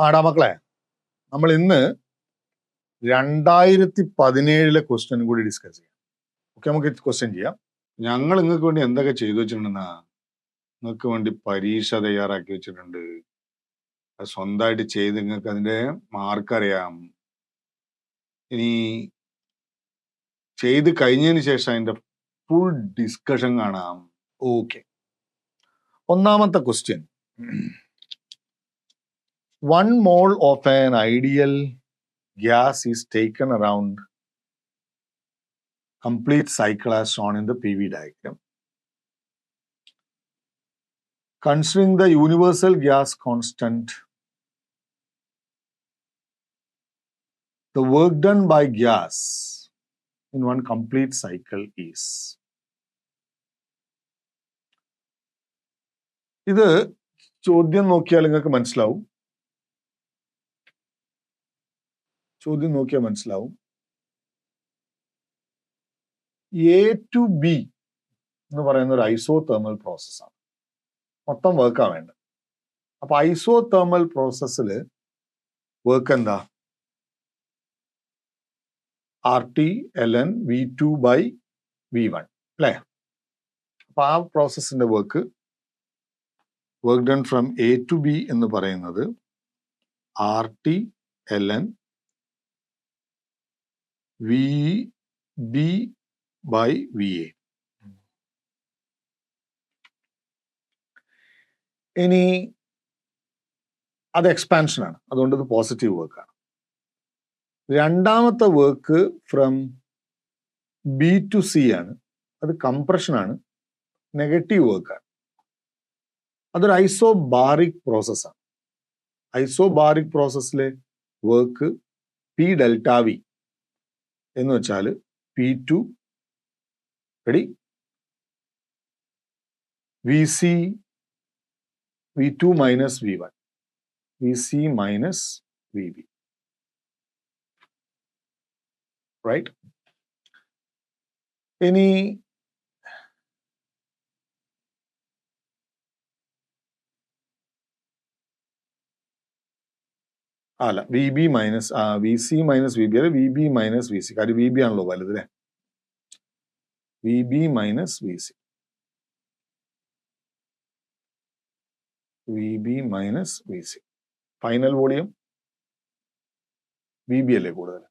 ആടാ മക്കളെ, നമ്മൾ ഇന്ന് 2017 ക്വസ്റ്റ്യൻ കൂടി ഡിസ്കസ് ചെയ്യാം. ഓക്കെ, നമുക്ക് ക്വസ്റ്റ്യൻ ചെയ്യാം. ഞങ്ങൾ നിങ്ങൾക്ക് വേണ്ടി എന്തൊക്കെ ചെയ്തു വെച്ചിട്ടുണ്ടെന്നാ, നിങ്ങൾക്ക് വേണ്ടി പരീക്ഷ തയ്യാറാക്കി വെച്ചിട്ടുണ്ട്. അത് സ്വന്തമായിട്ട് ചെയ്ത് നിങ്ങൾക്ക് അതിന്റെ മാർക്ക് അറിയാം. ഇനി ചെയ്ത് കഴിഞ്ഞതിന് ശേഷം അതിന്റെ ഫുൾ ഡിസ്കഷൻ കാണാം. ഓക്കെ, ഒന്നാമത്തെ question. 1 mole of an ideal gas is taken around complete cycle as shown in the PV diagram. Considering the universal gas constant, the work done by gas in one complete cycle is. ഇത് ചോദ്യം നോക്കിയാൽ നിങ്ങൾക്ക് മനസ്സിലാവും. A to B എന്ന് പറയുന്ന ഒരു isothermal പ്രോസസ്സാണ്. മൊത്തം വർക്കാ വേണ്ടത്. അപ്പൊ ഐസോതെർമൽ പ്രോസസ്സിൽ വർക്ക് എന്താ? RT ln V2 by V1 അല്ലേ? അപ്പൊ ആ പ്രോസസ്സിന്റെ work done from A to B എന്ന് പറയുന്നത് RT ln VB by VA. ഇനി അത് എക്സ്പാൻഷൻ ആണ്, അതുകൊണ്ട് ഇത് പോസിറ്റീവ് വർക്കാണ്. രണ്ടാമത്തെ work from B to C ആണ്, അത് കംപ്രഷൻ ആണ്, നെഗറ്റീവ് വർക്കാണ്. അതൊരു ഐസോബാറിക് പ്രോസസ്സാണ്. ഐസോബാറിക് പ്രോസസ്സിലെ വർക്ക് P ഡെൽറ്റ V എന്ന് വെച്ചാൽ P2 ready VC V2 minus V1 VC minus VB, right? ഇനി അല്ല, VB minus VC minus VB അല്ലെ VB മൈനസ് VC. കാര്യം VB ആണല്ലോ വലുത് അല്ലേ? VB minus VC, VB minus VC. Final volume VB അല്ലേ കൂടുതൽ.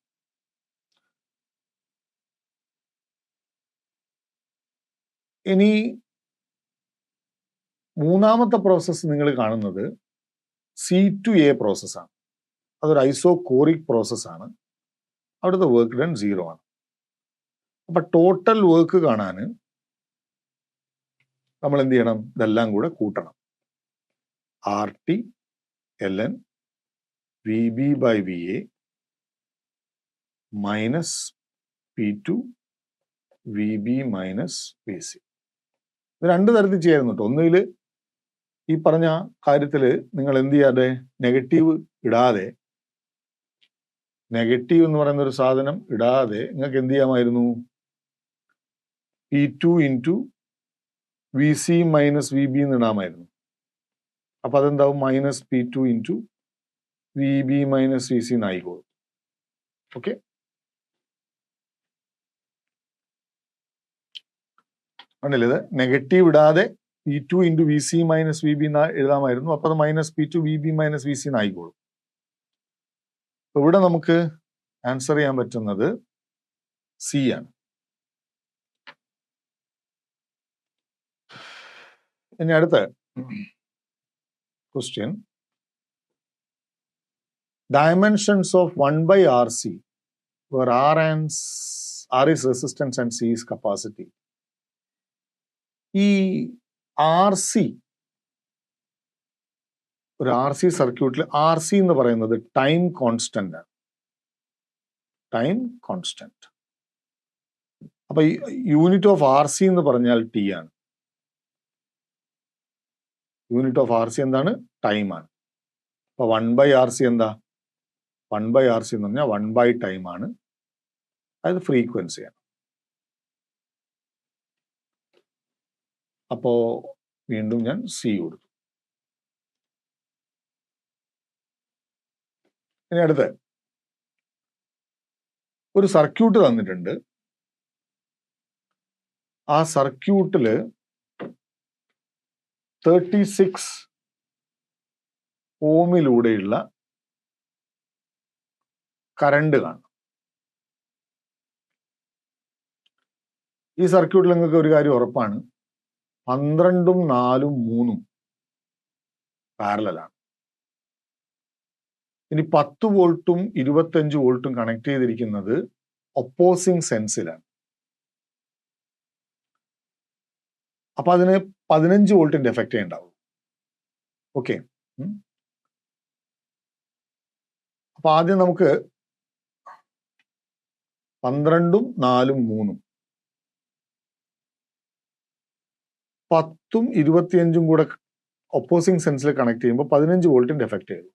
ഇനി മൂന്നാമത്തെ പ്രോസസ്സ് നിങ്ങൾ കാണുന്നത് C2A പ്രോസസ്സാണ്. അതൊരു ഐസോകോറിക് പ്രോസസ്സാണ്. അവിടുത്തെ വർക്ക് ഡൺ 0 ആണ്. അപ്പൊ ടോട്ടൽ വർക്ക് കാണാൻ നമ്മൾ എന്ത് ചെയ്യണം? ഇതെല്ലാം കൂടെ കൂട്ടണം. RT ln VB by VA minus P2 VB minus VC. ഇത് രണ്ട് തരത്തിൽ ചെയ്യായിരുന്നു കേട്ടോ. ഒന്നുകിൽ ഈ പറഞ്ഞ കാര്യത്തിൽ നിങ്ങൾ എന്ത് ചെയ്യാതെ, നെഗറ്റീവ് എന്ന് പറയുന്ന ഒരു സാധനം ഇടാതെ നിങ്ങൾക്ക് എന്ത് ചെയ്യാമായിരുന്നു? P2 into VC minus VB എന്ന് ഇടാമായിരുന്നു. അപ്പൊ അതെന്താവും? Minus P2 into VB minus VC എന്നായിക്കോളും. ഓക്കെ, ആണല്ലേ? ഇത് നെഗറ്റീവ് ഇടാതെ P2 into VC minus VB എന്ന് എഴുതാമായിരുന്നു. അപ്പൊ അത് minus P2 VB minus VC എന്നായിക്കോളും. ഇവിടെ നമുക്ക് ആൻസർ ചെയ്യാൻ പറ്റുന്നത് C ആണ്. ഇനി അടുത്ത question. Dimensions of 1 by RC, where R is resistance and C is capacity. ഈ RC, ഒരു RC സർക്യൂട്ടിൽ RC എന്ന് പറയുന്നത് ടൈം കോൺസ്റ്റന്റ് ആണ്. Time constant. അപ്പൊ യൂണിറ്റ് ഓഫ് RC എന്ന് പറഞ്ഞാൽ T ആണ്. യൂണിറ്റ് ഓഫ് RC എന്താണ്? ടൈം ആണ്. അപ്പൊ 1 by RC എന്താ? 1 by RC എന്ന് പറഞ്ഞാൽ 1 by ടൈം ആണ്. അത് ഫ്രീക്വൻസിയാണ്. അപ്പോ വീണ്ടും ഞാൻ C കൊടുത്തു. ഇനി അടുത്ത് ഒരു സർക്യൂട്ട് തന്നിട്ടുണ്ട്. ആ സർക്യൂട്ടില് 36 ഓമിലൂടെയുള്ള കറണ്ട് കാണും. ഈ സർക്യൂട്ടിൽ നിങ്ങൾക്ക് ഒരു കാര്യം ഉറപ്പാണ്, 12ഉം 4ഉം 3ഉം പാരലലാണ്. ഇനി 10 വോൾട്ടും 25 വോൾട്ടും കണക്ട് ചെയ്തിരിക്കുന്നത് ഒപ്പോസിങ് സെൻസിലാണ്. അപ്പൊ അതിന് 15 വോൾട്ടിന്റെ എഫക്റ്റേ ഉണ്ടാവും. ഓക്കെ. അപ്പൊ ആദ്യം നമുക്ക് 12ഉം 4ഉം 3ഉം 10ഉം 25ഉം കൂടെ ഒപ്പോസിങ് സെൻസിൽ കണക്ട് ചെയ്യുമ്പോൾ 15 വോൾട്ടിന്റെ എഫക്റ്റ് ചെയ്തു.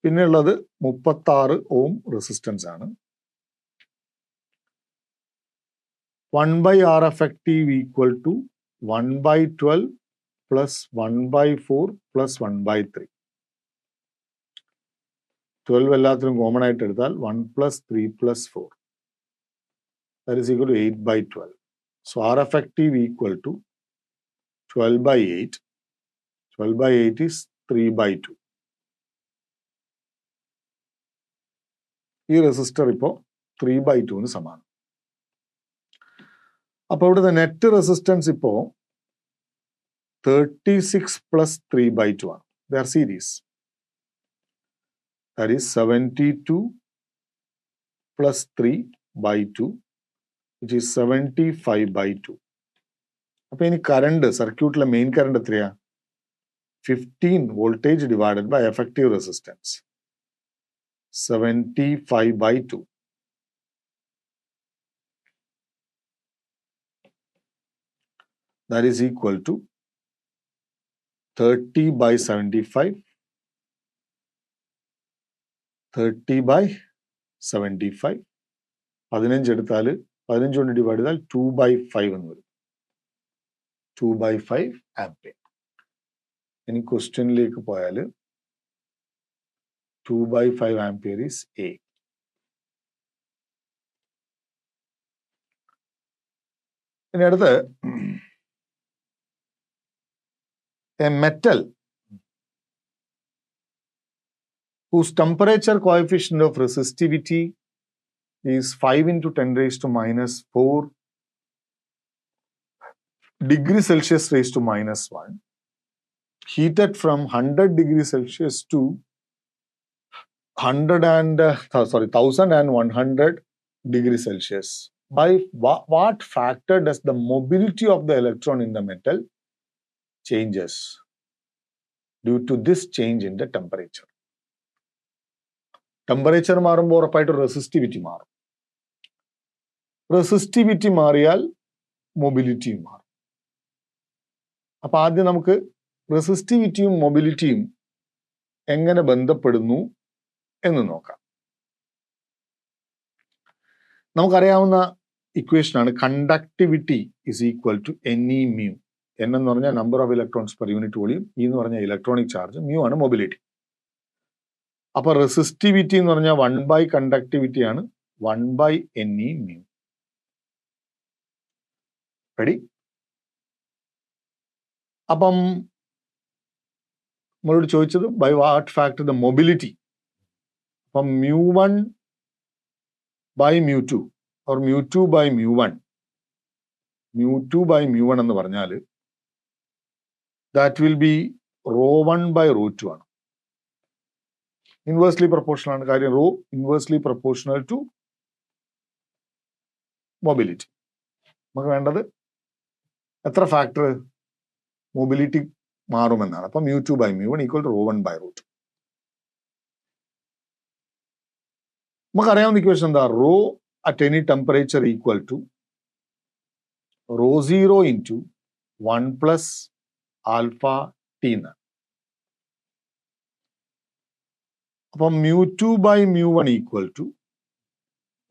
പിന്നെ ഉള്ളത് 36 ഓം റെസിസ്റ്റൻസ് ആണ്. 1/R effective equal to 1/12 plus 1/4 plus 1/3. 12 എല്ലാത്തിനും കോമൺ ആയിട്ട് എടുത്താൽ 1 plus 3 plus 4. That is equal to 8/12. So R effective equal to 12/8. 12/8 is 3/2. ഈ റെസിസ്റ്റർ ഇപ്പോൾ 3/2 സമാനം. അപ്പോൾ ഇവിടുത്തെ നെറ്റ് റെസിസ്റ്റൻസ് ഇപ്പോൾ 36 plus 3/2 ആണ്. They are series. That is 72 plus 3/2, which is 75/2. അപ്പൊ ഇനി കറണ്ട്, സർക്യൂട്ടിലെ മെയിൻ കറണ്ട് എത്രയാ? 15 voltage divided by effective resistance, 75/2. That is equal to 30/75. 30/75. 15 എടുത്താൽ 15 കൊണ്ട് ഡിവൈഡ് ചെയ്താൽ 2/5 എന്ന് വരും. 2/5 ആംപിയർ. ഇനി ക്വസ്റ്റ്യനിലേക്ക് പോയാൽ 2/5 ആംപിയർ ഈസ് എ. ഇനി അടുത്ത് a metal whose temperature coefficient of resistivity is 5 into 10 raised to minus 4 degrees Celsius raised to minus 1, heated from 100 degrees Celsius to 1100 degrees Celsius. By what factor does the mobility of the electron in the metal changes due to this change in the temperature? Temperature മാറുമ്പോൾ ഉറപ്പായിട്ട് resistivity മാറും. Resistivity മാറിയാൽ മൊബിലിറ്റിയും മാറും. അപ്പൊ ആദ്യം നമുക്ക് റെസിസ്റ്റിവിറ്റിയും മൊബിലിറ്റിയും എങ്ങനെ ബന്ധപ്പെടുന്നു എന്ന് നോക്കാം. നമുക്കറിയാവുന്ന ഇക്വേഷനാണ് conductivity is equal to NE mu. N എന്ന് പറഞ്ഞാൽ number of electrons per unit volume, E എന്ന് പറഞ്ഞാൽ ഇലക്ട്രോണിക് ചാർജ്, mu ആണ് മൊബിലിറ്റി. അപ്പൊ റെസിസ്റ്റിവിറ്റി എന്ന് പറഞ്ഞാൽ 1 കണ്ടക്ടിവിറ്റി ആണ്, 1/NE mu. റെഡി? അപ്പം നമ്മളോട് ചോദിച്ചത് by what factor the mobility. അപ്പം mu1/mu2 or mu2/mu1. mu2/mu1 എന്ന് പറഞ്ഞാൽ ദാറ്റ് വിൽ ബി ρ1/ρ2 ആണ്. ഇൻവേഴ്സ്ലി പ്രൊപ്പോർഷണൽ ആണ്. കാര്യം rho inversely proportional to mobility. നമുക്ക് വേണ്ടത് എത്ര ഫാക്ടർ മൊബിലിറ്റി മാറുമെന്നാണ്. അപ്പൊ mu2/mu1 ഈക്വൽ ടു ρ1/ρ2. നമുക്കറിയാവുന്ന ഇക്വേഷൻ എന്താ? Rho at any temperature equal to ρ0 into 1 plus alpha T എന്ന്. അപ്പം mu2/mu1 equal to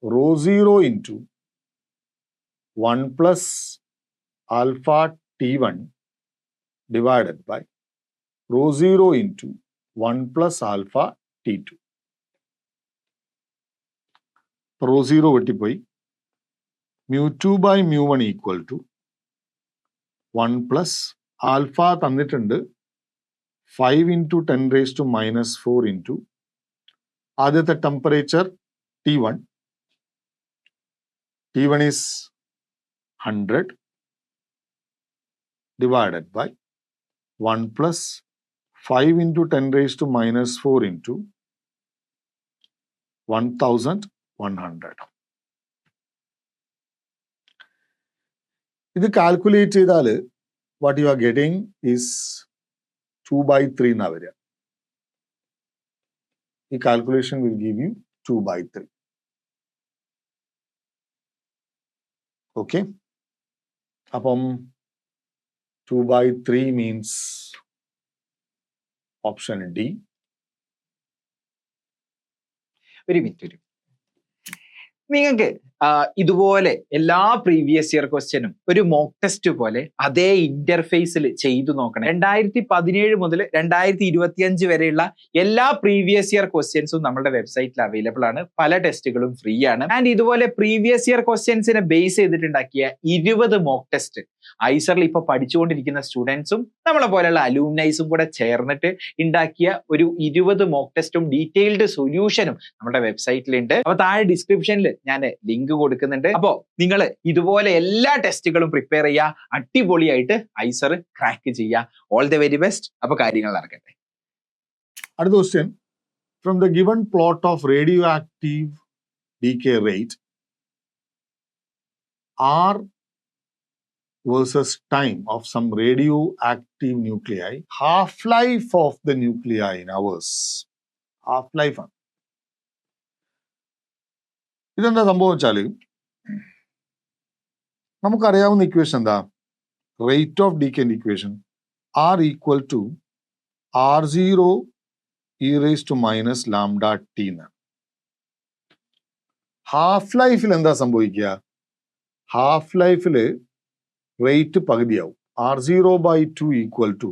ρ0 into 1 plus alpha T1 divided by ρ0 into 1 plus alpha T2. Rho 0 വെട്ടിപ്പോയി. mu2 by mu1 equal to 1 plus alpha തന്നിട്ടുണ്ട് 5 into 10 raised to minus 4 into ആദ്യത്തെ temperature T1. T1 is 100 divided by 1 plus 5 into 10 raised to minus 4 into 1100. ഇത് calculate ചെയ്താൽ what you are getting is 2 by 3 എന്നാ വരിക. ഈ calculation will give you 2 by 3. Okay? അപ്പം 2 by 3 means option D. ഒരു minute. നിങ്ങൾക്ക് ഇതുപോലെ എല്ലാ പ്രീവിയസ് ഇയർ ക്വസ്റ്റ്യനും ഒരു മോക്ക് ടെസ്റ്റ് പോലെ അതേ ഇന്റർഫേസിൽ ചെയ്തു നോക്കണം. 2017 മുതൽ 2025 വരെയുള്ള എല്ലാ പ്രീവിയസ് ഇയർ ക്വസ്റ്റ്യൻസും നമ്മുടെ വെബ്സൈറ്റിൽ അവൈലബിൾ ആണ്. പല ടെസ്റ്റുകളും ഫ്രീ ആണ്. ആൻഡ് ഇതുപോലെ പ്രീവിയസ് ഇയർ ക്വസ്റ്റ്യൻസിനെ ബേസ് ചെയ്തിട്ടുണ്ടാക്കിയ 20 മോക്ക് ടെസ്റ്റ് ഐസറിൽ ഇപ്പൊ പഠിച്ചുകൊണ്ടിരിക്കുന്ന സ്റ്റുഡൻസും നമ്മളെ പോലെയുള്ള അലൂമിനൈസും കൂടെ ചേർന്നിട്ട് ഉണ്ടാക്കിയ ഒരു 20 മോക്ക് ടെസ്റ്റും ഡീറ്റെയിൽഡ് സൊല്യൂഷനും നമ്മുടെ വെബ്സൈറ്റിലുണ്ട്. അപ്പൊ താഴെ ഡിസ്ക്രിപ്ഷനിൽ ഞാൻ ലിങ്ക് കൊടുക്കുന്നുണ്ട്. അപ്പോ നിങ്ങൾ ഇതുപോലെ എല്ലാ ടെസ്റ്റുകളും പ്രിപ്പയർ ചെയ്യുക, അടിപൊളിയായിട്ട് ഐസർ ക്രാക്ക് ചെയ്യുക. All the very best. അപ്പൊ കാര്യങ്ങൾ നടക്കട്ടെ. അടുത്ത question, from the given plot of radio active decay rate R versus time of some radioactive nuclei, half-life of the nuclei in hours. Half-life ആണ്. ഇതെന്താ സംഭവം വെച്ചാൽ നമുക്കറിയാവുന്ന ഇക്വേഷൻ എന്താ? റേറ്റ് ഓഫ് ഡീക്കേന്റെ equation R equal to R0 e raised to minus lambda t എന്നാണ്. Half ലൈഫിൽ എന്താ സംഭവിക്കുക? ഹാഫ് ലൈഫിൽ rate പകുതിയാവും. R0 by 2 equal to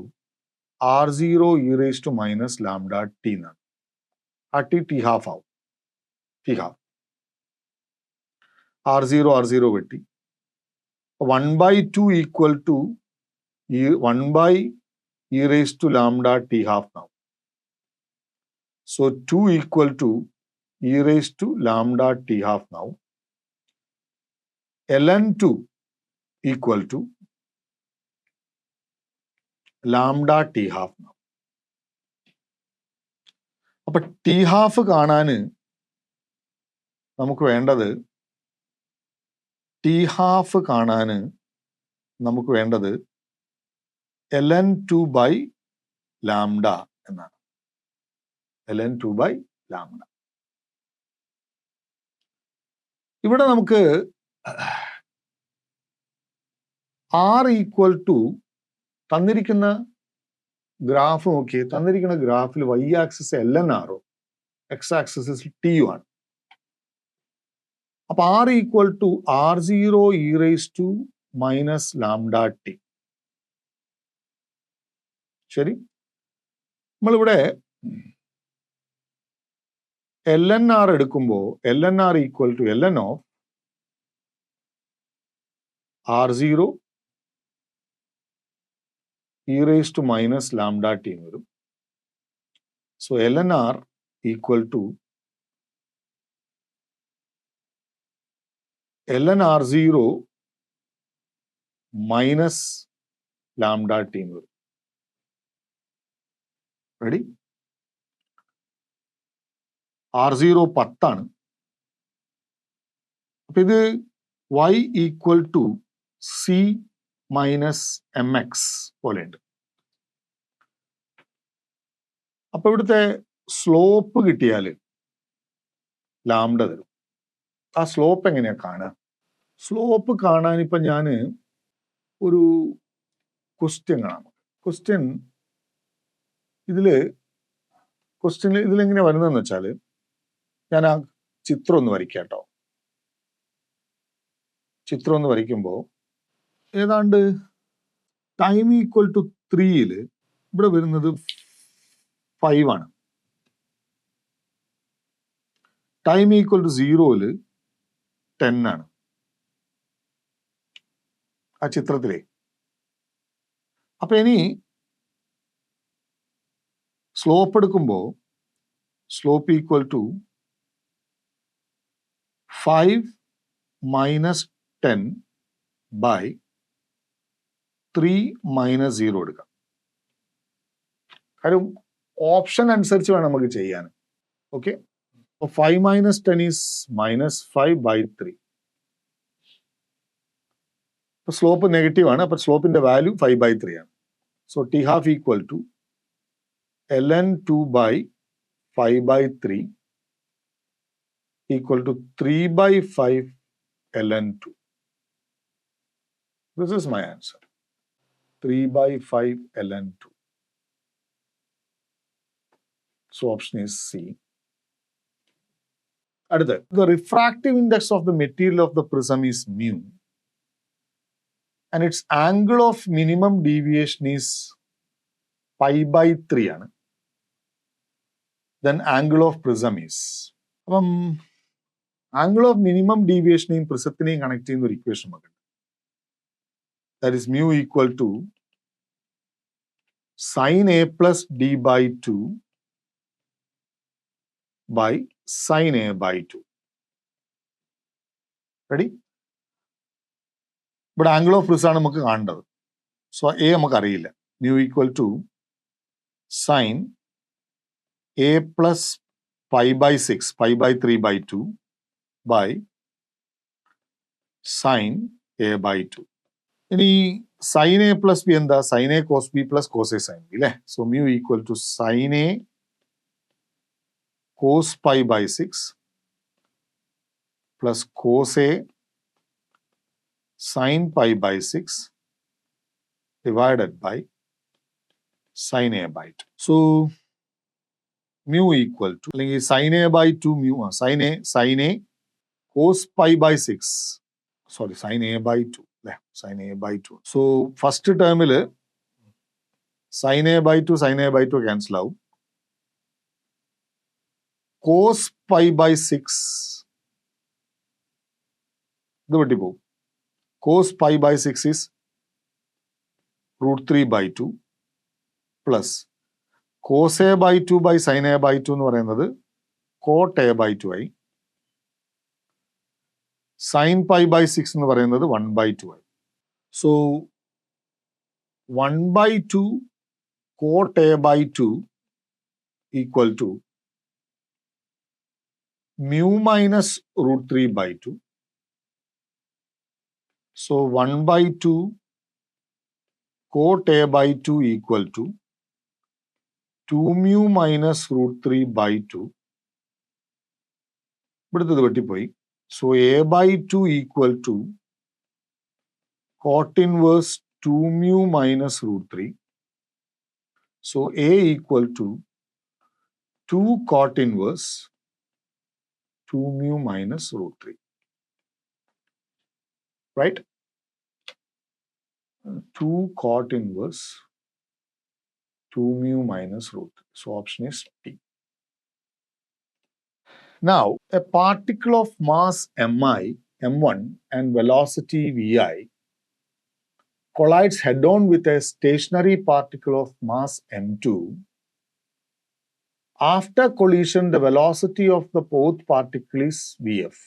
R0 e raised to minus lambda t എന്നാണ്. ആ ടി ഹാഫ് ആവും. ടി ഹാഫ് R0 വെട്ടി 1 by 2 equal to 1 by e raised to lambda t half now. So 2 equal to e raised to lambda t half now. ln2 equal to lambda t half now. അപ്പൊ T half കാണാന് നമുക്ക് വേണ്ടത് ln2 by lambda എന്നാണ്. ln2 by lambda. ഇവിടെ നമുക്ക് R equal to തന്നിരിക്കുന്ന graph നോക്കിയേ. തന്നിരിക്കുന്ന ഗ്രാഫിൽ y axis ln r x axis t ആണ്. അപ്പൊ R equal to R0 e raised to minus lambda t. ശരി, നമ്മളിവിടെ ln r എടുക്കുമ്പോൾ ln r equal to ln of R0 e raised to minus lambda t എന്ന് വരും. So ln r equal to ln R0 minus lambda t എന്ന് വരും. Ready? R0 10 അപ്പൊ ഇത് y equal to c minus m x പോലെയുണ്ട്. അപ്പൊ ഇവിടുത്തെ slope കിട്ടിയാൽ ലാംഡ തരും. ആ സ്ലോപ്പ് എങ്ങനെയാ കാണുക? സ്ലോപ്പ് കാണാൻ ഇപ്പൊ ഞാൻ ഒരു ക്വസ്റ്റ്യൻ കാണാം. ഇതിലെങ്ങനെയാ വരുന്നതെന്ന് വെച്ചാൽ ഞാൻ ആ ചിത്രം ഒന്ന് വരയ്ക്കാം കേട്ടോ. ചിത്രം ഒന്ന് വരയ്ക്കുമ്പോൾ ഏതാണ്ട് ടൈം ഈക്വൽ ടു 3 ഇവിടെ വരുന്നത് 5 ആണ്. ടൈം ഈക്വൽ ടു 0 10 ആണ്. ആ ചിത്രത്തിലെ. അപ്പൊ ഇനി സ്ലോപ്പ് എടുക്കുമ്പോൾ slope equal to 5 minus 10 by 3 minus 0 എടുക്കാം. കാര്യം ഓപ്ഷൻ അനുസരിച്ച് വേണം നമുക്ക് ചെയ്യാൻ. Okay, 5 minus 10 is minus 5 by 3. ഇപ്പൊ സ്ലോപ്പ് നെഗറ്റീവ് ആണ്. അപ്പൊ സ്ലോപ്പിന്റെ വാല്യൂ 5 ബൈ 3 ആണ്. So t half equal to ln 2 by 5 by 3 equal to 3 by 5 ln 2. This is my answer. 3 by 5 ln 2. So option is C. അടുത്ത, the refractive index of the material of the prism is mu and its angle of minimum deviation is pi by 3 ആണ്. Then angle of prism is. അപ്പം angle of minimum deviation prismത്തിനെയും connect ചെയ്യുന്ന ഒരു equation നമുക്ക്. That is mu equal to sin A plus D by 2 by sin A by 2. Ready? But angle of prism ആണ് നമുക്ക് കാണേണ്ടത്. So A നമുക്ക് അറിയില്ല. Mu equal to sin A plus pi by 6, pi by 3 by 2 by sin A by 2. ഇനി sine A plus B എന്താ? Sine A cos B plus cos A sine B അല്ലേ? So mu equal to sine A cos pi by 6 plus cos A sine pi by 6 divided by sine A by 2. So mu equal to, അല്ലെങ്കിൽ sine A by 2 mu, sine A cos pi by 6, sorry sine A by 2. Sin A by 2. So first term sin A by 2 cancel out. Cos pi by 6 ഇത് വെട്ടിപ്പോകും. Cos pi by 6 is √3 by 2 plus cos A by 2 by sin A by 2 എന്ന് പറയുന്നത് cot A by 2 ആയി. Sin pi by 6 എന്ന് പറയുന്നത് 1 by 2 ആയി. So 1 by 2 cot A by 2 equal to mu minus √3 by 2. So 1 by 2 cot A by 2 equal to 2 mu minus √3 by 2. ഇവിടുത്തെ വെട്ടിപ്പോയി. So A by 2 equal to cot inverse 2 mu minus √3. So A equal to 2 cot inverse 2 mu minus √3. Right? 2 cot inverse 2 mu minus √3. So option is D. Now, a particle of mass mi, m1 and velocity vi collides head-on with a stationary particle of mass m2. After collision, the velocity of the both particle is vf.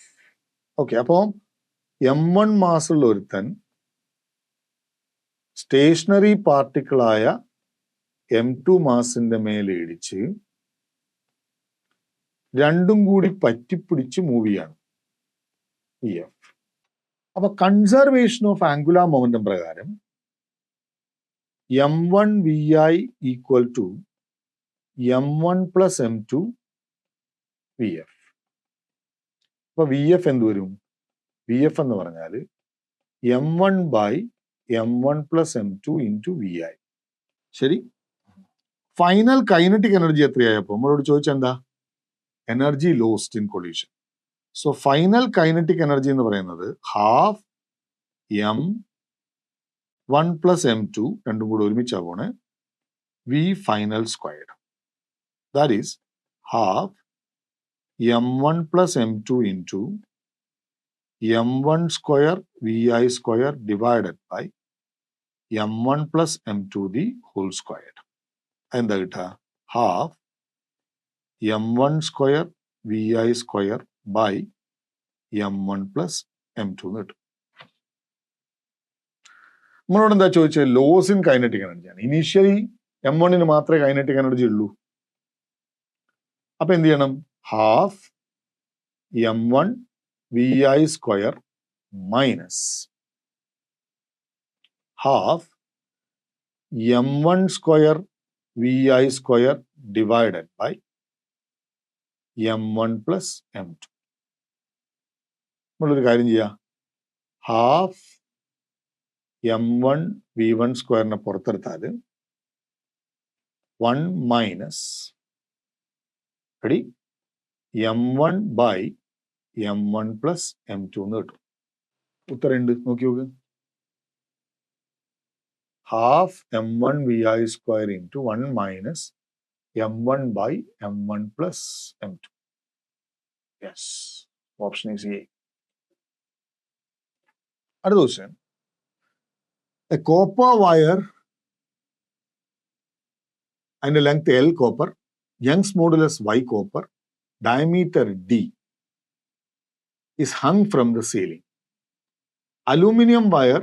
Okay, അപ്പോൾ m1 മാസുള്ള ഒരുത്തൻ stationery പാർട്ടിക്കിളായ m2 മാസിന്റെ മേലെ ഇടിച്ച് രണ്ടും കൂടി പറ്റിപ്പിടിച്ച് move ചെയ്യാണ് vf. അപ്പൊ conservation of angular momentum പ്രകാരം m1 vi equal to m1 plus m2 vf. അപ്പൊ vf എന്ത് വരും? vf എന്ന് പറഞ്ഞാൽ m1 by m1 plus m2 into vi. ശരി. ഫൈനൽ കൈനറ്റിക് എനർജി എത്രയായപ്പോ നമ്മളോട് ചോദിച്ചെന്താ? Energy lost in collision. So final kinetic energy എന്ന് പറയുന്നത് ഹാഫ് m1 പ്ലസ് m2 രണ്ടും കൂടെ ഒരുമിച്ചാണ് പോണേ v final squared. That is half m1 plus m2 into m1 square vi square divided by m1 plus m2 the whole square. എന്താ കിട്ടുക? half m1 square vi square by m1 plus m2 എന്ന് കിട്ടും. നമ്മളോട് എന്താ ചോദിച്ചത്? Loss in kinetic എനർജിയാണ്. Initially m1 മാത്രമേ kinetic energy ഉള്ളൂ. അപ്പൊ എന്ത് ചെയ്യണം? Half m1 vi square minus half m1 square vi square divided by m1 plus m2. നമ്മളൊരു കാര്യം ചെയ്യാം. ഹാഫ് m1 v1 സ്ക്വയറിനെ പുറത്തെടുത്താൽ 1 minus m1 by m1 plus m2 എന്ന് കിട്ടും. ഉത്തരം ഉണ്ട്, നോക്കി നോക്ക്. Half m1 vi square into 1 minus m1 by m1 plus m2. Yes, option is A. അടുത്ത question. A copper wire and a length L copper, Young's modulus Y copper, diameter D is hung from the ceiling. Aluminium wire,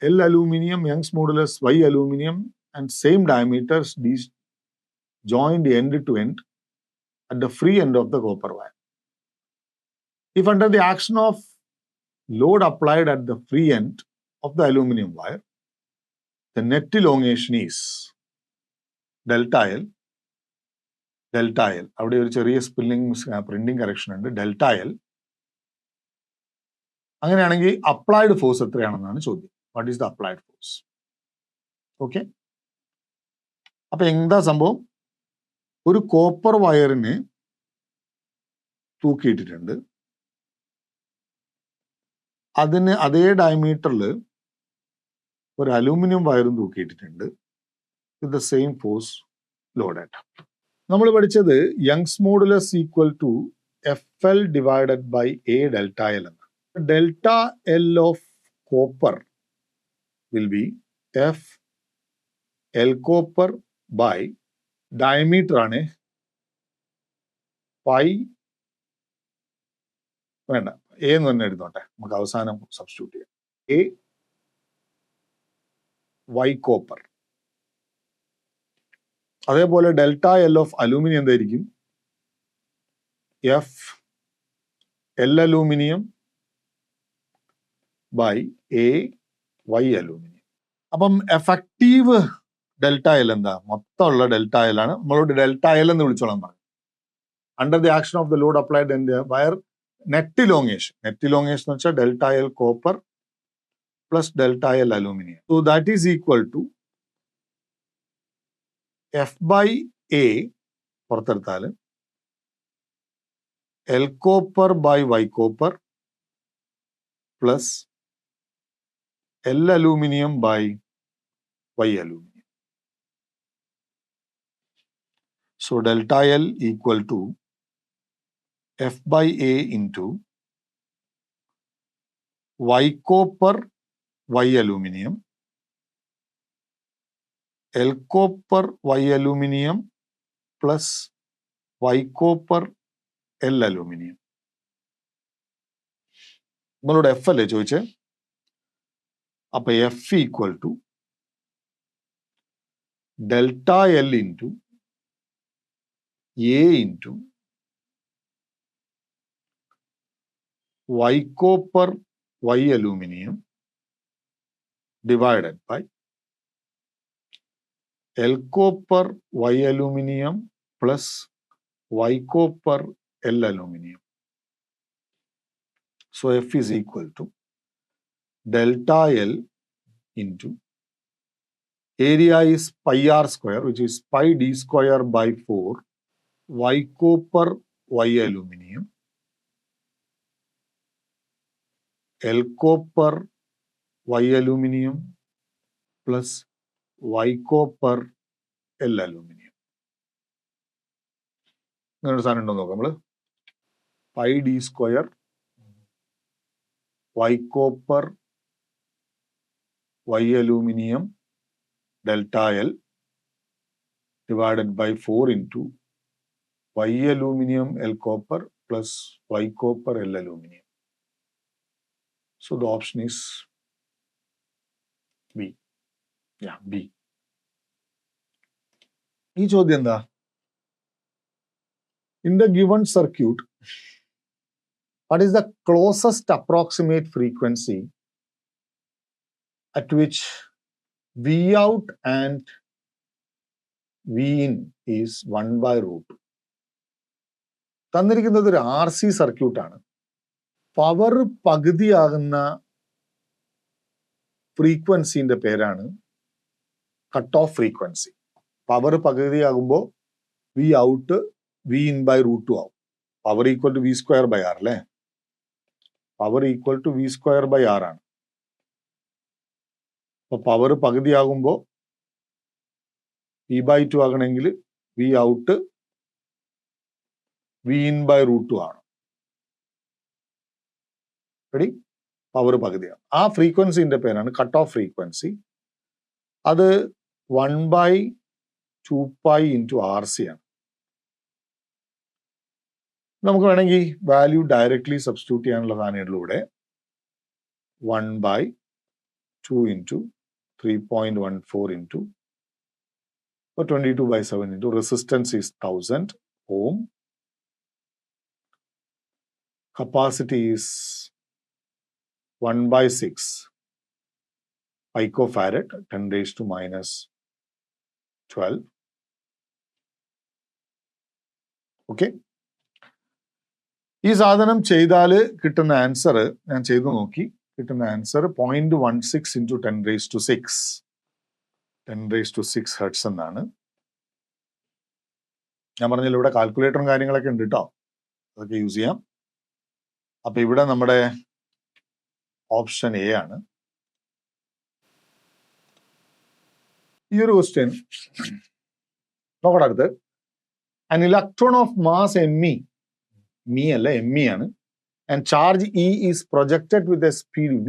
L aluminium, Young's modulus Y aluminium, and same diameters D joined end to end at the free end of the copper wire. If under the action of load applied at the free end of the aluminum wire, the net elongation is delta L. അവിടെ ഒരു ചെറിയ printing correction ഉണ്ട്. Delta L. അങ്ങനെയാണെങ്കിൽ applied force എത്രയാണെന്നാണ് ചോദ്യം. What is the applied force? Okay, അപ്പൊ എന്താ സംഭവം? ഒരു കോപ്പർ വയറിന് തൂക്കിയിട്ടിട്ടുണ്ട്. അതിന് അതേ ഡയമീറ്ററിൽ ഒരു അലൂമിനിയം വയറും തൂക്കിയിട്ടിട്ടുണ്ട്. With the same force load ആയിട്ട്. നമ്മൾ പഠിച്ചത് Young's modulus equal to F L divided by A delta L എന്ന്. Delta L of copper will be F L copper by diameter ആണ് പൈ, വേണ്ട എ എന്ന് തന്നെ എടുത്തോട്ടെ, നമുക്ക് അവസാനം സബ്സ്റ്റിറ്റ്യൂട്ട് ചെയ്യാം. A Y copper. അതേപോലെ ഡെൽറ്റ എൽ ഓഫ് അലൂമിനിയം എന്തായിരിക്കും? F L aluminium by A Y aluminium. അപ്പം എഫക്റ്റീവ് ഡെൽറ്റ എൽ എന്താ? മൊത്തമുള്ള ഡെൽറ്റ എൽ ആണ്. നമ്മളോട് ഡെൽറ്റ എൽ എന്ന് വിളിച്ചോളാൻ പറഞ്ഞു. Under the action of the load applied in the wire, net elongation. Net elongation എന്ന് വെച്ചാൽ delta L copper plus delta L aluminium. So that is equal to F by A പുറത്തെടുത്താൽ L copper by Y copper plus L aluminium by Y aluminium. So delta L equal to F by A into Y copper Y aluminium, L copper Y aluminium plus Y copper L aluminium. നമ്മളോട് F അല്ലേ ചോദിച്ചേ? അപ്പൊ F equal to delta L into A into Y copper Y aluminium divided by L copper Y aluminium plus Y copper L aluminium. So F is equal to delta L into area is pi r square, which is pi d square by 4 Y copper Y aluminium L copper Y aluminium plus Y copper L aluminium. ഇങ്ങനൊരു സാധനം ഉണ്ടോ നോക്കാം നമ്മള്. Pi D square Y copper Y aluminium delta L divided by 4 into y aluminum L copper plus y copper L aluminum. So the option is B. Yeah, B. ഈ ചോദ്യം എന്താ? In the given circuit, what is the closest approximate frequency at which V out and V in is 1 by root? തന്നിരിക്കുന്നത് ഒരു R C സർക്യൂട്ടാണ്. Power പകുതിയാകുന്ന ഫ്രീക്വൻസിന്റെ പേരാണ് cut off frequency. Power പകുതിയാകുമ്പോൾ V out V in by root 2 ആവും. Power equal to V square by R അല്ലേ? Power equal to V square by R ആണ്. അപ്പൊ പവർ പകുതിയാകുമ്പോൾ വി ബൈ 2 ആകണമെങ്കിൽ V out V in by root 2 ആണ്. Ready? Power പകുതിയാണ്. ആ ഫ്രീക്വൻസിന്റെ പേരാണ് കട്ട് ഓഫ് ഫ്രീക്വൻസി. അത് 1 by 2 pi into R C ആണ്. നമുക്ക് വേണമെങ്കിൽ വാല്യൂ ഡയറക്ട്ലി സബ്സ്റ്റിറ്റ്യൂട്ട് ചെയ്യാനുള്ള സാധനങ്ങളിലൂടെ 1 by 2 into 3.14 into 22 by 7 into resistance is 1000 ohm. Capacity is 1 by 6 picofarad 10 raised to minus 12. Okay. ഈ സാധനം ചെയ്താൽ കിട്ടുന്ന ആൻസർ ഞാൻ ചെയ്തു നോക്കി. കിട്ടുന്ന answer 0.16 into 10 raised to 6. 10 raised to 6 hertz എന്നാണ്. ഞാൻ പറഞ്ഞില്ല ഇവിടെ കാൽക്കുലേറ്ററും കാര്യങ്ങളൊക്കെ ഉണ്ട് കേട്ടോ, അതൊക്കെ യൂസ് ചെയ്യാം. അപ്പൊ ഇവിടെ നമ്മുടെ ഓപ്ഷൻ എ ആണ്. ഈ ഒരു ക്വസ്റ്റ്യൻ നോക്കട്ടെ. അടുത്ത് an electron of mass me അല്ല me ആണ്, and charge E is projected with a speed v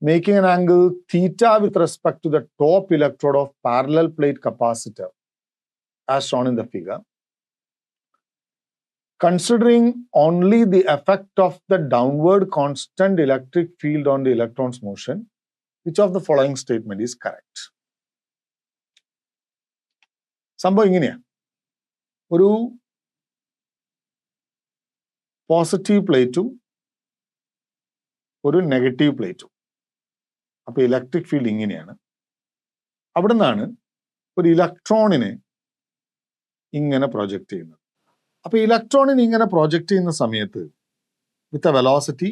making an angle theta with respect to the top electrode of parallel plate capacitor as shown in the figure. Considering only the effect of the downward constant electric field on the electron's motion, which of the following statement is correct? സംഭവം ഇങ്ങനെയാ. ഒരു positive പ്ലേറ്റും ഒരു negative പ്ലേറ്റും. അപ്പൊ electric field ഇങ്ങനെയാണ്. അവിടെ നിന്നാണ് ഒരു ഇലക്ട്രോണിനെ ഇങ്ങനെ പ്രൊജക്ട് ചെയ്യുന്നത്. അപ്പൊ ഇലക്ട്രോണിനെ ഇങ്ങനെ പ്രൊജക്ട് ചെയ്യുന്ന സമയത്ത് വിത്ത് എ വെലോസിറ്റി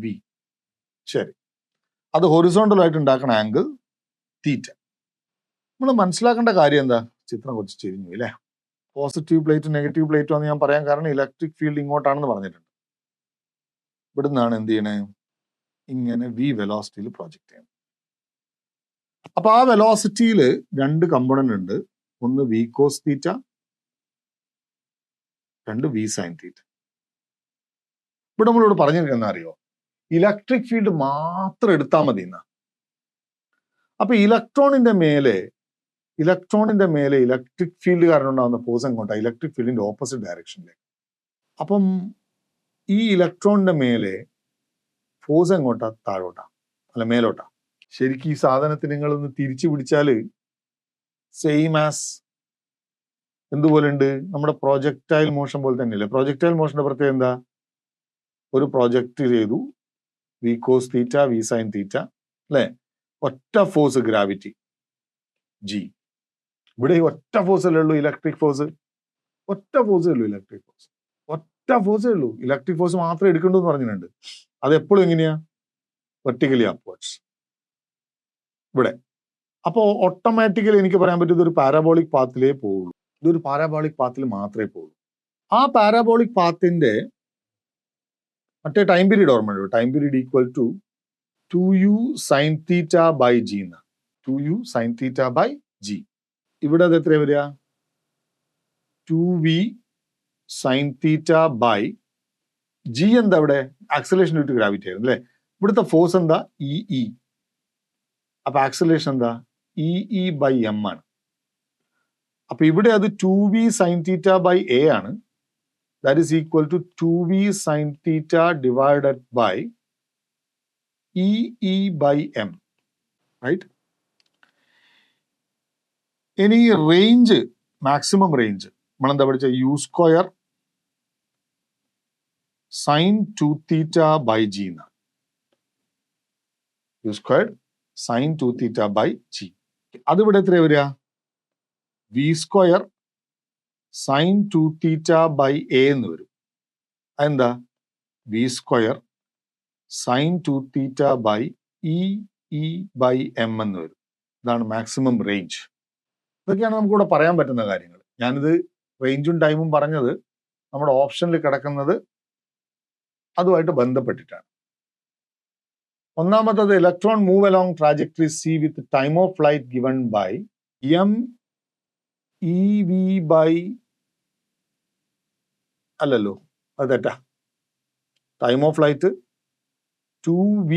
വി, ശരി, അത് ഹൊറിസോണ്ടൽ ആയിട്ട് ഉണ്ടാക്കുന്ന ആംഗിൾ തീറ്റ. നമ്മൾ മനസ്സിലാക്കേണ്ട കാര്യം എന്താ? ചിത്രം കുറച്ച് ചെരിഞ്ഞു അല്ലേ? പോസിറ്റീവ് പ്ലേറ്റും നെഗറ്റീവ് പ്ലേറ്റും എന്ന് ഞാൻ പറയാൻ കാരണം ഇലക്ട്രിക് ഫീൽഡ് ഇങ്ങോട്ടാണെന്ന് പറഞ്ഞിട്ടുണ്ട്. ഇവിടെ നിന്നാണ് എന്ത് ചെയ്യണേ? ഇങ്ങനെ വി വെലോസിറ്റിയിൽ പ്രൊജക്ട് ചെയ്യണം. അപ്പൊ ആ വെലോസിറ്റിയിൽ രണ്ട് കമ്പോണന്റ് ഉണ്ട്. ഒന്ന് വി കോസ് തീറ്റ, രണ്ട് വി സൈൻ തീറ്റ. ഇവിടെ നമ്മളിവിടെ പറഞ്ഞിരിക്കുന്ന അറിയോ? ഇലക്ട്രിക് ഫീൽഡ് മാത്രം എടുത്താൽ മതി എന്നാ. അപ്പൊ ഇലക്ട്രോണിന്റെ മേലെ ഇലക്ട്രിക് ഫീൽഡ് കാരണം ഉണ്ടാകുന്ന ഫോഴ്സ് എങ്ങോട്ടാ? ഇലക്ട്രിക് ഫീൽഡിന്റെ ഓപ്പോസിറ്റ് ഡയറക്ഷനിലേക്ക്. അപ്പം ഈ ഇലക്ട്രോണിന്റെ മേലെ ഫോഴ്സ് എങ്ങോട്ടാ? താഴോട്ടാ അല്ല മേലോട്ടാ? ശരിക്കും ഈ സാധനത്തിന് നിങ്ങളൊന്ന് തിരിച്ചു പിടിച്ചാല് സെയിം ആസ് എന്തുപോലെ ഉണ്ട്? നമ്മുടെ പ്രൊജക്ടൈൽ മോഷൻ പോലെ തന്നെയല്ലേ? പ്രൊജക്ടൈൽ മോഷന്റെ പ്രത്യേകത എന്താ? ഒരു പ്രൊജക്ട് ചെയ്തു, V cos theta V sine theta അല്ലെ? ഒറ്റ ഫോഴ്സ് ഗ്രാവിറ്റി ജി. ഇവിടെ ഒറ്റ ഫോഴ്സ് അല്ലേ ഉള്ളൂ ഇലക്ട്രിക് ഫോഴ്സ്. ഒറ്റ ഫോഴ്സേ ഉള്ളൂ ഇലക്ട്രിക് ഫോഴ്സ്. ഒറ്റ ഫോഴ്സേ ഉള്ളൂ. ഇലക്ട്രിക് ഫോഴ്സ് മാത്രമേ എടുക്കണ്ടൂ എന്ന് പറഞ്ഞിട്ടുണ്ട്. അത് എപ്പോഴും എങ്ങനെയാ? വെർട്ടിക്കലി അപ്വേർഡ്സ് ഇവിടെ. അപ്പോൾ ഓട്ടോമാറ്റിക്കലി എനിക്ക് പറയാൻ പറ്റും ഇതൊരു പാരാബോളിക് പാത്തിലേ പോവുള്ളൂ. ഇതൊരു പാരാബോളിക് പാത്തിൽ മാത്രമേ പോവുള്ളൂ. ആ പാരാബോളിക് പാത്തിന്റെ മറ്റേ ടൈം പീരീഡ് ഓർമ്മയുണ്ടോ? Time period equal to 2u sin theta by g. 2u sin theta by g. ഇവിടെ അത് എത്ര വരിക? 2v sin theta by g എന്താ ഇവിടെ? ആക്സലേഷൻ ടു ഗ്രാവിറ്റി ആയിരുന്നു അല്ലേ? ഇവിടുത്തെ ഫോഴ്സ് എന്താ? ഇ. അപ്പൊ ആക്സലേഷൻ എന്താ? ഇ ബൈ എം ആണ്. അപ്പൊ ഇവിടെ അത് 2v sin theta by a ആണ്. That is equal to 2v sin theta divided by e by m. Right? ഇനി റേഞ്ച്, മാക്സിമം റേഞ്ച് നമ്മളെന്താ പഠിച്ച? u square sine 2 theta by G എന്നാണ്. u square sine 2 theta by G. അതിവിടെ എത്ര വരിക? v square sine 2 theta by A എന്ന് വരും. അതെന്താ? v square sine 2 theta by E by M എന്ന് വരും. ഇതാണ് മാക്സിമം റേഞ്ച്. ഇതൊക്കെയാണ് നമുക്കിവിടെ പറയാൻ പറ്റുന്ന കാര്യങ്ങൾ. ഞാനിത് റേഞ്ചും ടൈമും പറഞ്ഞത് നമ്മുടെ ഓപ്ഷനിൽ കിടക്കുന്നത് അതുമായിട്ട് ബന്ധപ്പെട്ടിട്ടാണ്. ഒന്നാമത്തത് electron move along trajectory C with time of flight given by M E V by, അല്ലല്ലോ അത് തെറ്റാ. Time of flight 2v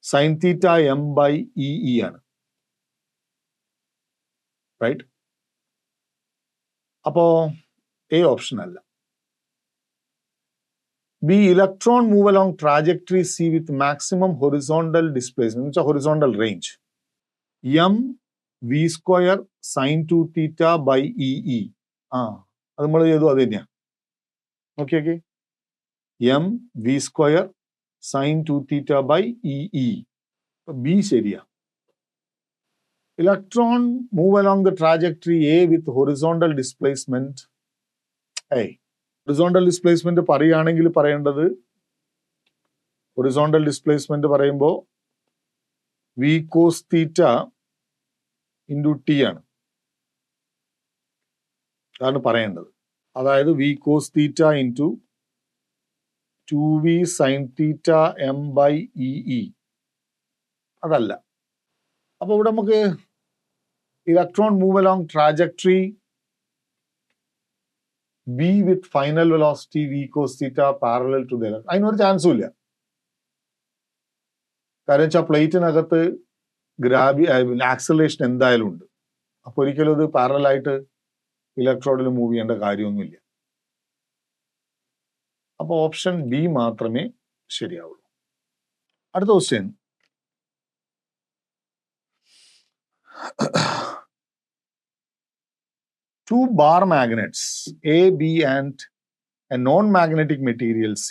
sine theta M by E ആണ്. റൈറ്റ്? അപ്പോ എ ഓപ്ഷൻ അല്ല. B electron move along trajectory C with maximum horizontal displacement, എന്ന് വെച്ചാൽ horizontal range M V square sine 2 theta by E. അത് നമ്മൾ ചെയ്തു, അത് തന്നെയാ. Okay, M V square sine 2 theta by E. B ശരിയാ. Electron move along the trajectory A with horizontal displacement. Horizontal displacement പറയുകയാണെങ്കിൽ പറയേണ്ടത്, ഹൊറിസോണ്ടൽ ഡിസ്പ്ലേസ്മെന്റ് പറയുമ്പോൾ V cos theta into T ആണ്. അതാണ് പറയേണ്ടത്. അതായത് V cos theta into 2v sine theta M by E. അതല്ല. അപ്പൊ ഇവിടെ നമുക്ക് electron move along trajectory B with final velocity V cos theta parallel to the, അതിനൊരു ചാൻസും ഇല്ല. കാരണം വെച്ചാൽ പ്ലേറ്റിനകത്ത് ആക്സലേഷൻ എന്തായാലും ഉണ്ട്. അപ്പൊ ഒരിക്കലും ഇത് പാരലായിട്ട് ഇലക്ട്രോഡിൽ മൂവ് ചെയ്യേണ്ട കാര്യമൊന്നുമില്ല. അപ്പൊ ഓപ്ഷൻ ബി മാത്രമേ ശരിയാവുള്ളൂ. അടുത്ത question, two bar magnets A, B and a non-magnetic material C.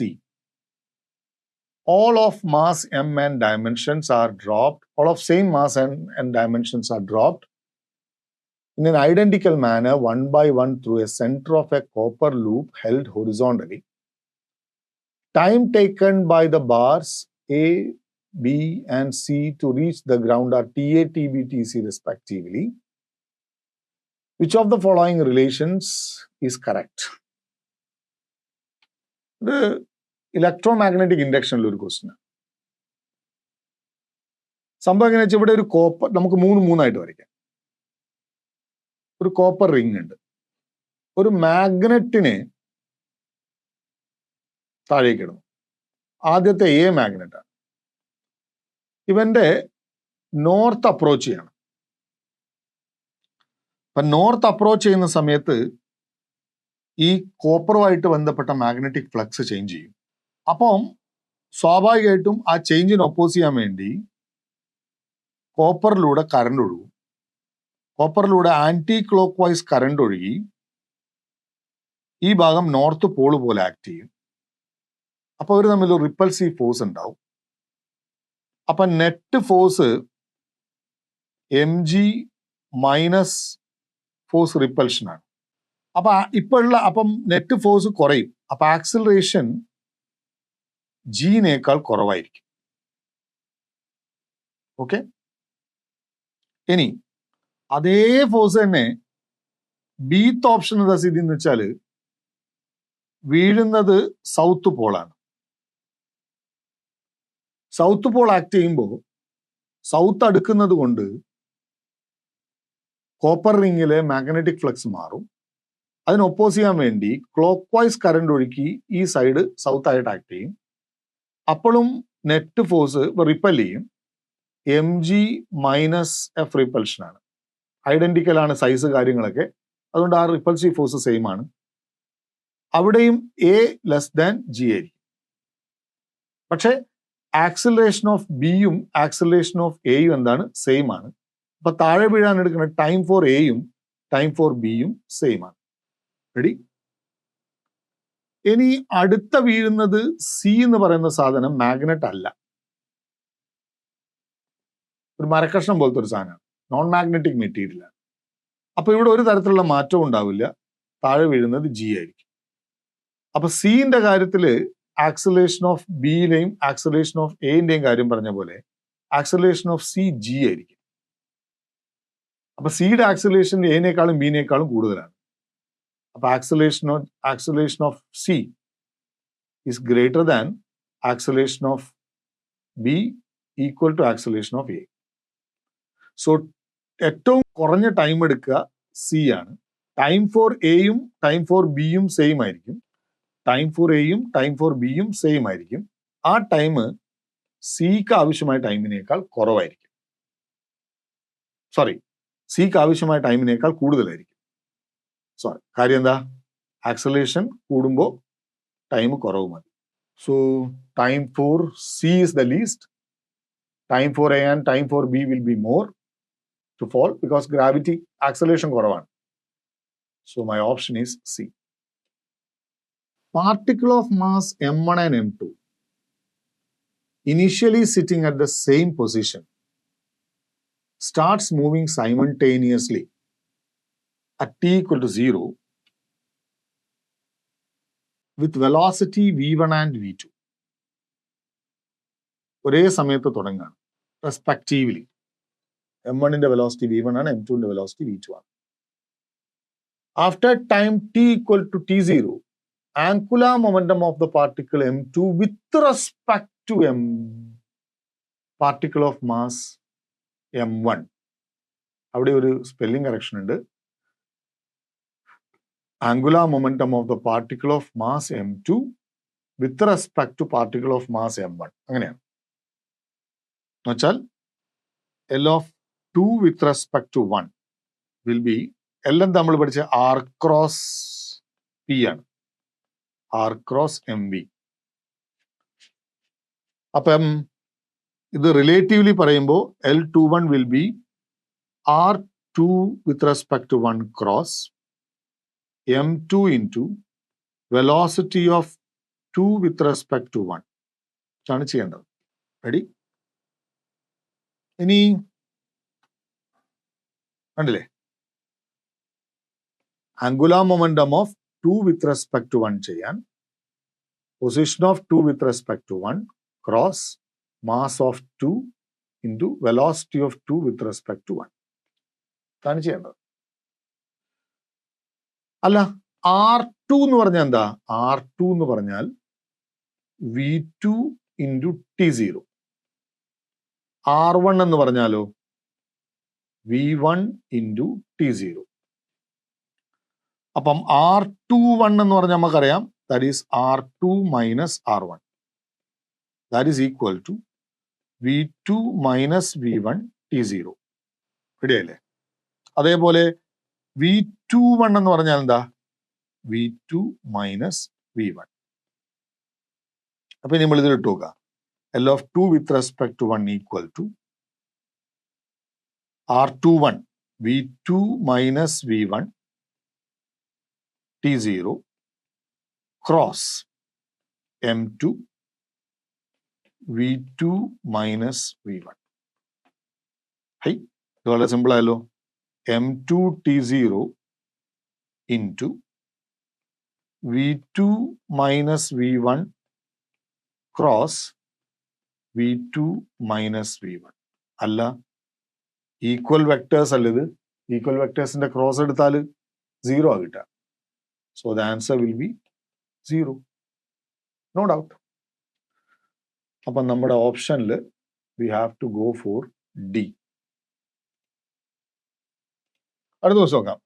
All of mass m and dimensions are dropped. All of same mass and dimensions are dropped in an identical manner one by one through a center of a copper loop held horizontally. Time taken by the bars A, B and C to reach the ground are TA, TB, TC respectively. Which of the following relations is correct? ഇത് electromagnetic ഇൻഡക്ഷനിൽ ഒരു question. സംഭവം എങ്ങനെയാ വെച്ചാൽ ഇവിടെ ഒരു copper, നമുക്ക് മൂന്നായിട്ട് വരയ്ക്കാം. ഒരു കോപ്പർ റിംഗ് ഉണ്ട്. ഒരു മാഗ്നറ്റിനെ താഴേക്ക് ഇടുന്നു. ആദ്യത്തെ എ മാഗ്നറ്റ് ആണ്. ഇവന്റെ നോർത്ത് അപ്രോച്ച് ചെയ്യണം. അപ്പൊ നോർത്ത് അപ്രോച്ച് ചെയ്യുന്ന സമയത്ത് ഈ കോപ്പറുമായിട്ട് ബന്ധപ്പെട്ട മാഗ്നറ്റിക് ഫ്ലക്സ് ചേഞ്ച് ചെയ്യും. അപ്പം സ്വാഭാവികമായിട്ടും ആ ചേഞ്ചിന് ഒപ്പോസ് ചെയ്യാൻ വേണ്ടി കോപ്പറിലൂടെ കറണ്ട് ഒഴുകും. കോപ്പറിലൂടെ ആന്റി ക്ലോക്ക് വൈസ് കറണ്ട് ഒഴുകി ഈ ഭാഗം നോർത്ത് പോള് പോലെ ആക്ട് ചെയ്യും. അപ്പൊ അവർ തമ്മിൽ ഒരു റിപ്പൾസീവ് ഫോഴ്സ് ഉണ്ടാവും. അപ്പൊ net force M G minus force repulsion ആണ്. അപ്പൊ അപ്പം നെറ്റ് ഫോഴ്സ് കുറയും. അപ്പൊ ആക്സിലറേഷൻ ജിനേക്കാൾ കുറവായിരിക്കും. ഓക്കെ, ഇനി അതേ ഫോഴ്സ് തന്നെ ബീത്ത് ഓപ്ഷൻ എന്താ സ്ഥിതി എന്ന് വെച്ചാല് വീഴുന്നത് സൗത്ത് പോളാണ്. സൗത്ത് പോൾ ആക്ട് ചെയ്യുമ്പോൾ സൗത്ത് അടുക്കുന്നത് കൊണ്ട് കോപ്പർ റിങ്ങിലെ മാഗ്നറ്റിക് ഫ്ലക്സ് മാറും. അതിന് ഒപ്പോസ് ചെയ്യാൻ വേണ്ടി ക്ലോക്ക് വൈസ് കറണ്ട് ഒഴുക്കി ഈ സൈഡ് സൗത്ത് ആയിട്ട് ആക്ട് ചെയ്യും. അപ്പോഴും നെറ്റ് ഫോഴ്സ് റിപ്പൽ ചെയ്യും. mg മൈനസ് എഫ് റിപ്പൽഷൻ ആണ്. ഐഡന്റിക്കൽ ആണ് സൈസ് കാര്യങ്ങളൊക്കെ, അതുകൊണ്ട് ആ റിപ്പൽസീവ് ഫോഴ്സ് സെയിം ആണ്. അവിടെയും a ലെസ് ദാൻ g ആയിരിക്കും. പക്ഷെ ആക്സിലറേഷൻ ഓഫ് ബിയും ആക്സിലറേഷൻ ഓഫ് എയും എന്താണ്? സെയിം ആണ്. അപ്പൊ താഴെ വീഴാൻ എടുക്കുന്ന ടൈം ഫോർ എയും ടൈം ഫോർ ബിയും സെയിം ആണ്. റെഡി? ഇനി അടുത്ത വീഴുന്നത് സി എന്ന് പറയുന്ന സാധനം മാഗ്നറ്റ് അല്ല, ഒരു മരക്കഷ്ണം പോലത്തെ ഒരു സാധനമാണ്, നോൺ മാഗ്നറ്റിക് മെറ്റീരിയൽ ആണ്. അപ്പൊ ഇവിടെ ഒരു തരത്തിലുള്ള മാറ്റവും ഉണ്ടാവില്ല. താഴെ വീഴുന്നത് ജി ആയിരിക്കും. അപ്പൊ സിന്റെ കാര്യത്തില് ആക്സിലറേഷൻ ഓഫ് ബിയിലെയും ആക്സിലറേഷൻ ഓഫ് എന്റെയും കാര്യം പറഞ്ഞ പോലെ ആക്സിലറേഷൻ ഓഫ് സി ജി ആയിരിക്കും. അപ്പൊ സിയുടെ ആക്സിലറേഷൻ എനേക്കാളും ബിനേക്കാളും കൂടുതലാണ്. അപ്പൊ acceleration of C is greater than acceleration of B equal to acceleration of A. So ഏറ്റവും കുറഞ്ഞ ടൈം എടുക്കുക സി ആണ്. ടൈം ഫോർ എയും ടൈം ഫോർ ബിയും സെയിം ആയിരിക്കും. ടൈം ഫോർ എയും ടൈം ഫോർ ബിയും സെയിം ആയിരിക്കും. ആ ടൈം സിക്ക് ആവശ്യമായ ടൈമിനേക്കാൾ കുറവായിരിക്കും. സോറി, സിക്ക് ആവശ്യമായ ടൈമിനേക്കാൾ കൂടുതലായിരിക്കും. സോറി, കാര്യം എന്താ? ആക്സലേഷൻ കൂടുമ്പോൾ ടൈം കുറവ് മതി. So time for C is the least. Time for A and time for B will be more to fall because gravity acceleration കുറവാണ്. So my option is C. Particle of mass m1 and m2 initially sitting at the same position starts moving simultaneously at t equal to 0 with velocity v1 and v2. ഒരേ സമയത്ത് തുടങ്ങാണ് respectively. m1 ന്റെ velocity v1 ആണ്, m2 ന്റെ velocity v2 ആണ്. After time t equal to t0, angular momentum of the particle m2 with respect to particle of mass m1. അവിടെ ഒരു spelling correction ഉണ്ട്. Angular momentum of the particle of mass m2 with respect to particle of mass m1. അങ്ങനെയാണ്. എന്നുവെച്ചാൽ L of 2 with respect to 1 will be, എല്ലാം നമ്മൾ പഠിച്ച r cross p ആണ്, r cross mv. അപ്പം ഇത് റിലേറ്റീവ്ലി പറയുമ്പോൾ L21 will be r2 with respect to 1 cross m2 into velocity of 2 with respect to 1 ആണ് ചെയ്യേണ്ടത്. റെഡി? ഇനി കണ്ടില്ലേ, angular momentum of 2 with respect to 1 ചെയ്യാൻ position of 2 with respect to 1 cross mass of 2 into velocity of 2 with respect to 1 ആണ് ചെയ്യേണ്ടത്. അല്ല, R2 എന്ന് പറഞ്ഞാൽ എന്താ? R2 എന്ന് പറഞ്ഞാൽ V2 into T0. R1 എന്ന് പറഞ്ഞാലോ V1 into T0. അപ്പം R21 എന്ന് പറഞ്ഞാൽ നമുക്കറിയാം, that is R2 minus R1. That is equal to V2 minus V1 T0. റെഡിയല്ലേ? അതേപോലെ V21 എന്ന് പറഞ്ഞാൽ എന്താ? V2 minus V1. അപ്പൊ നമ്മൾ ഇതിൽ ഇട്ട് നോക്കുക. L of 2 with respect to 1 equal to R21 V2 minus V1 T0 cross M2 V2 minus V1. High, ഇത് വളരെ സിമ്പിൾ ആയല്ലോ. M2 T0 into V2 minus V1 cross V2 minus V1. അല്ല, equal vectors അല്ല ഇത്. Equal വെക്ടേഴ്സിന്റെ cross എടുത്താൽ 0 ആ കിട്ടുക. So the answer will be 0. No doubt. അപ്പം നമ്മുടെ ഓപ്ഷനിൽ we have to go for D. അടുത്ത ദിവസം നോക്കാം.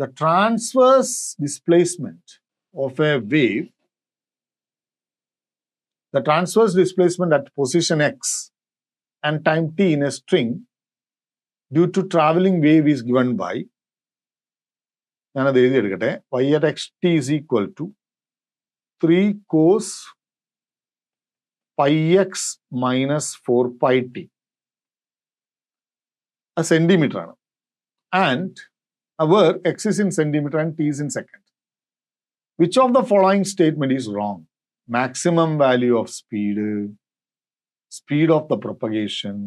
The transverse displacement of a wave, the transverse displacement at position x and time t in a string due to traveling wave is given by, ഞാനത് എഴുതിയെടുക്കട്ടെ, y at xt is equal to 3 cos pi x minus 4 pi t. A centimeter ആണ്. And where x is in centimeter and t is in second. Which of the following statement is wrong? Maximum value of speed, speed of the propagation,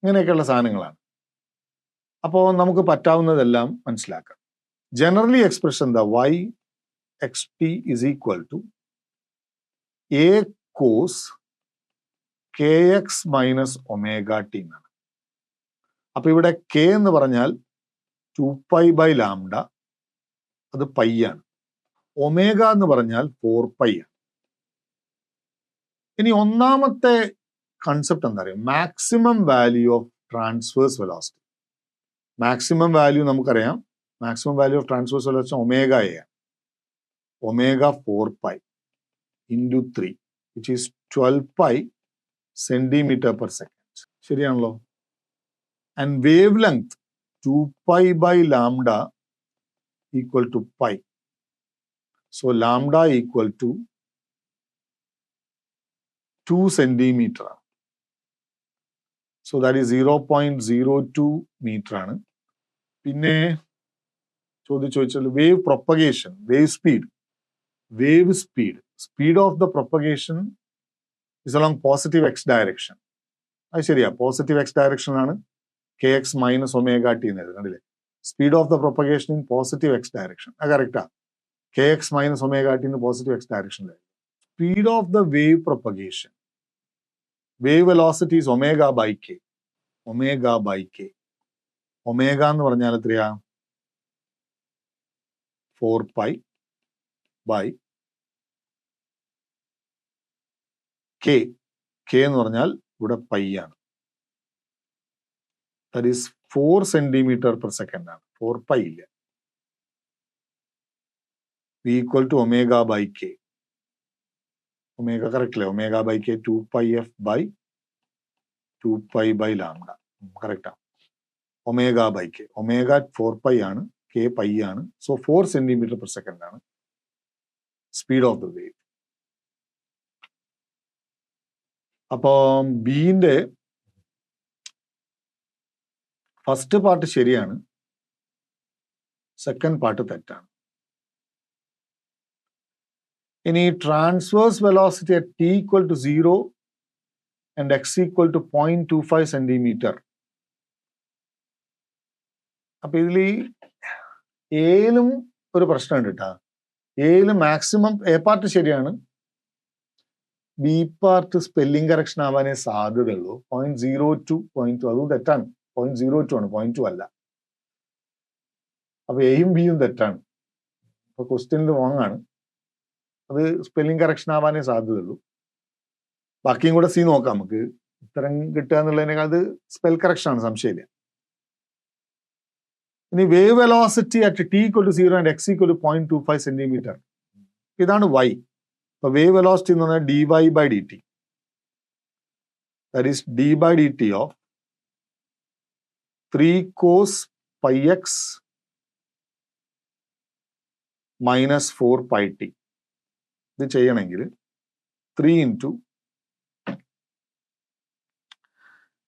ഇങ്ങനെയൊക്കെയുള്ള സാധനങ്ങളാണ്. അപ്പോൾ നമുക്ക് പറ്റാവുന്നതെല്ലാം മനസ്സിലാക്കാം. Generally expression എന്താ? y xt is equal to a cos kx minus omega t എന്നാണ്. അപ്പൊ ഇവിടെ k എന്ന് പറഞ്ഞാൽ 2π by lambda, അത് പൈ ആണ്. ഒമേഗ എന്ന് പറഞ്ഞാൽ 4π ആണ്. ഇനി ഒന്നാമത്തെ കൺസെപ്റ്റ് എന്താ പറയുക? Maximum value of transverse velocity. Maximum value നമുക്കറിയാം. Maximum value of transverse velocity omega A ആണ്. Omega 4π into 3 which is 12π centimeter per second. ശരിയാണല്ലോ? And wavelength 2π by lambda equal to pi. So lambda equal to 2 centimeter. So that is 0.02 meter ആണ്. പിന്നെ ചോദിച്ചാൽ wave propagation, wave speed of the propagation is along positive X direction. അത് ശരിയാ, positive X direction ആണ് K X minus omega T എന്നത്. കണ്ടില്ലേ? Speed of the propagation in positive X direction. അത് കറക്റ്റാ. K X minus omega T എന്ന് positive X ഡയറക്ഷനിലായി. Speed of the wave propagation, wave velocity is omega by K. Omega എന്ന് പറഞ്ഞാൽ എത്രയാ? 4π by k. k എന്ന് പറഞ്ഞാൽ ഇവിടെ പൈ ആണ്. That is 4 centimeter per second ആണ്. 4π ഇല്ല. V equal to omega by k. Omega correct അല്ലേ? omega by k 2πf by 2π by lambda. Correct ആണ്. omega by k. omega 4π ആണ്, k പൈ ആണ്. So 4 centimeter per second ആണ് speed of the wave. അപ്പം ബിന്റെ first part ശരിയാണ്, second part തെറ്റാണ്. ഇനി transverse velocity at t equal to 0 and x equal to 0.25 centimeter. അപ്പൊ ഇതിൽ ഏലും ഒരു പ്രശ്നമുണ്ട് കേട്ടാ. ഏല് മാക്സിമം എ പാർട്ട് ശരിയാണ്, ബി പാർട്ട് സ്പെല്ലിംഗ് കറക്ഷൻ ആവാനേ സാധ്യതയുള്ളൂ. 0.02 0.2 അതും തെറ്റാണ്. 0.02 ആണ്, 0.2 അല്ല. അപ്പൊ എയും ബിയും തെറ്റാണ്. അപ്പൊ ക്വസ്റ്റ്യനിൽ റോങ് ആണ്. അത് സ്പെല്ലിംഗ് കറക്ഷൻ ആവാനേ സാധ്യതയുള്ളൂ. ബാക്കിയും കൂടെ സി നോക്കാം. നമുക്ക് ഉത്തരം കിട്ടുക എന്നുള്ളതിനേക്കാൾ അത് സ്പെൽ കറക്ഷൻ ആണ്, സംശയമില്ല. ഇനി wave velocity at t equal to 0 and x equal to 0.25 centimeter. ഇതാണ് y. അപ്പൊ വേവ് വെലോസിറ്റി എന്ന് പറഞ്ഞാൽ dy by dt. That is d by dt of 3 cos pi x minus 4 pi t. ഇത് ചെയ്യണമെങ്കിൽ 3 into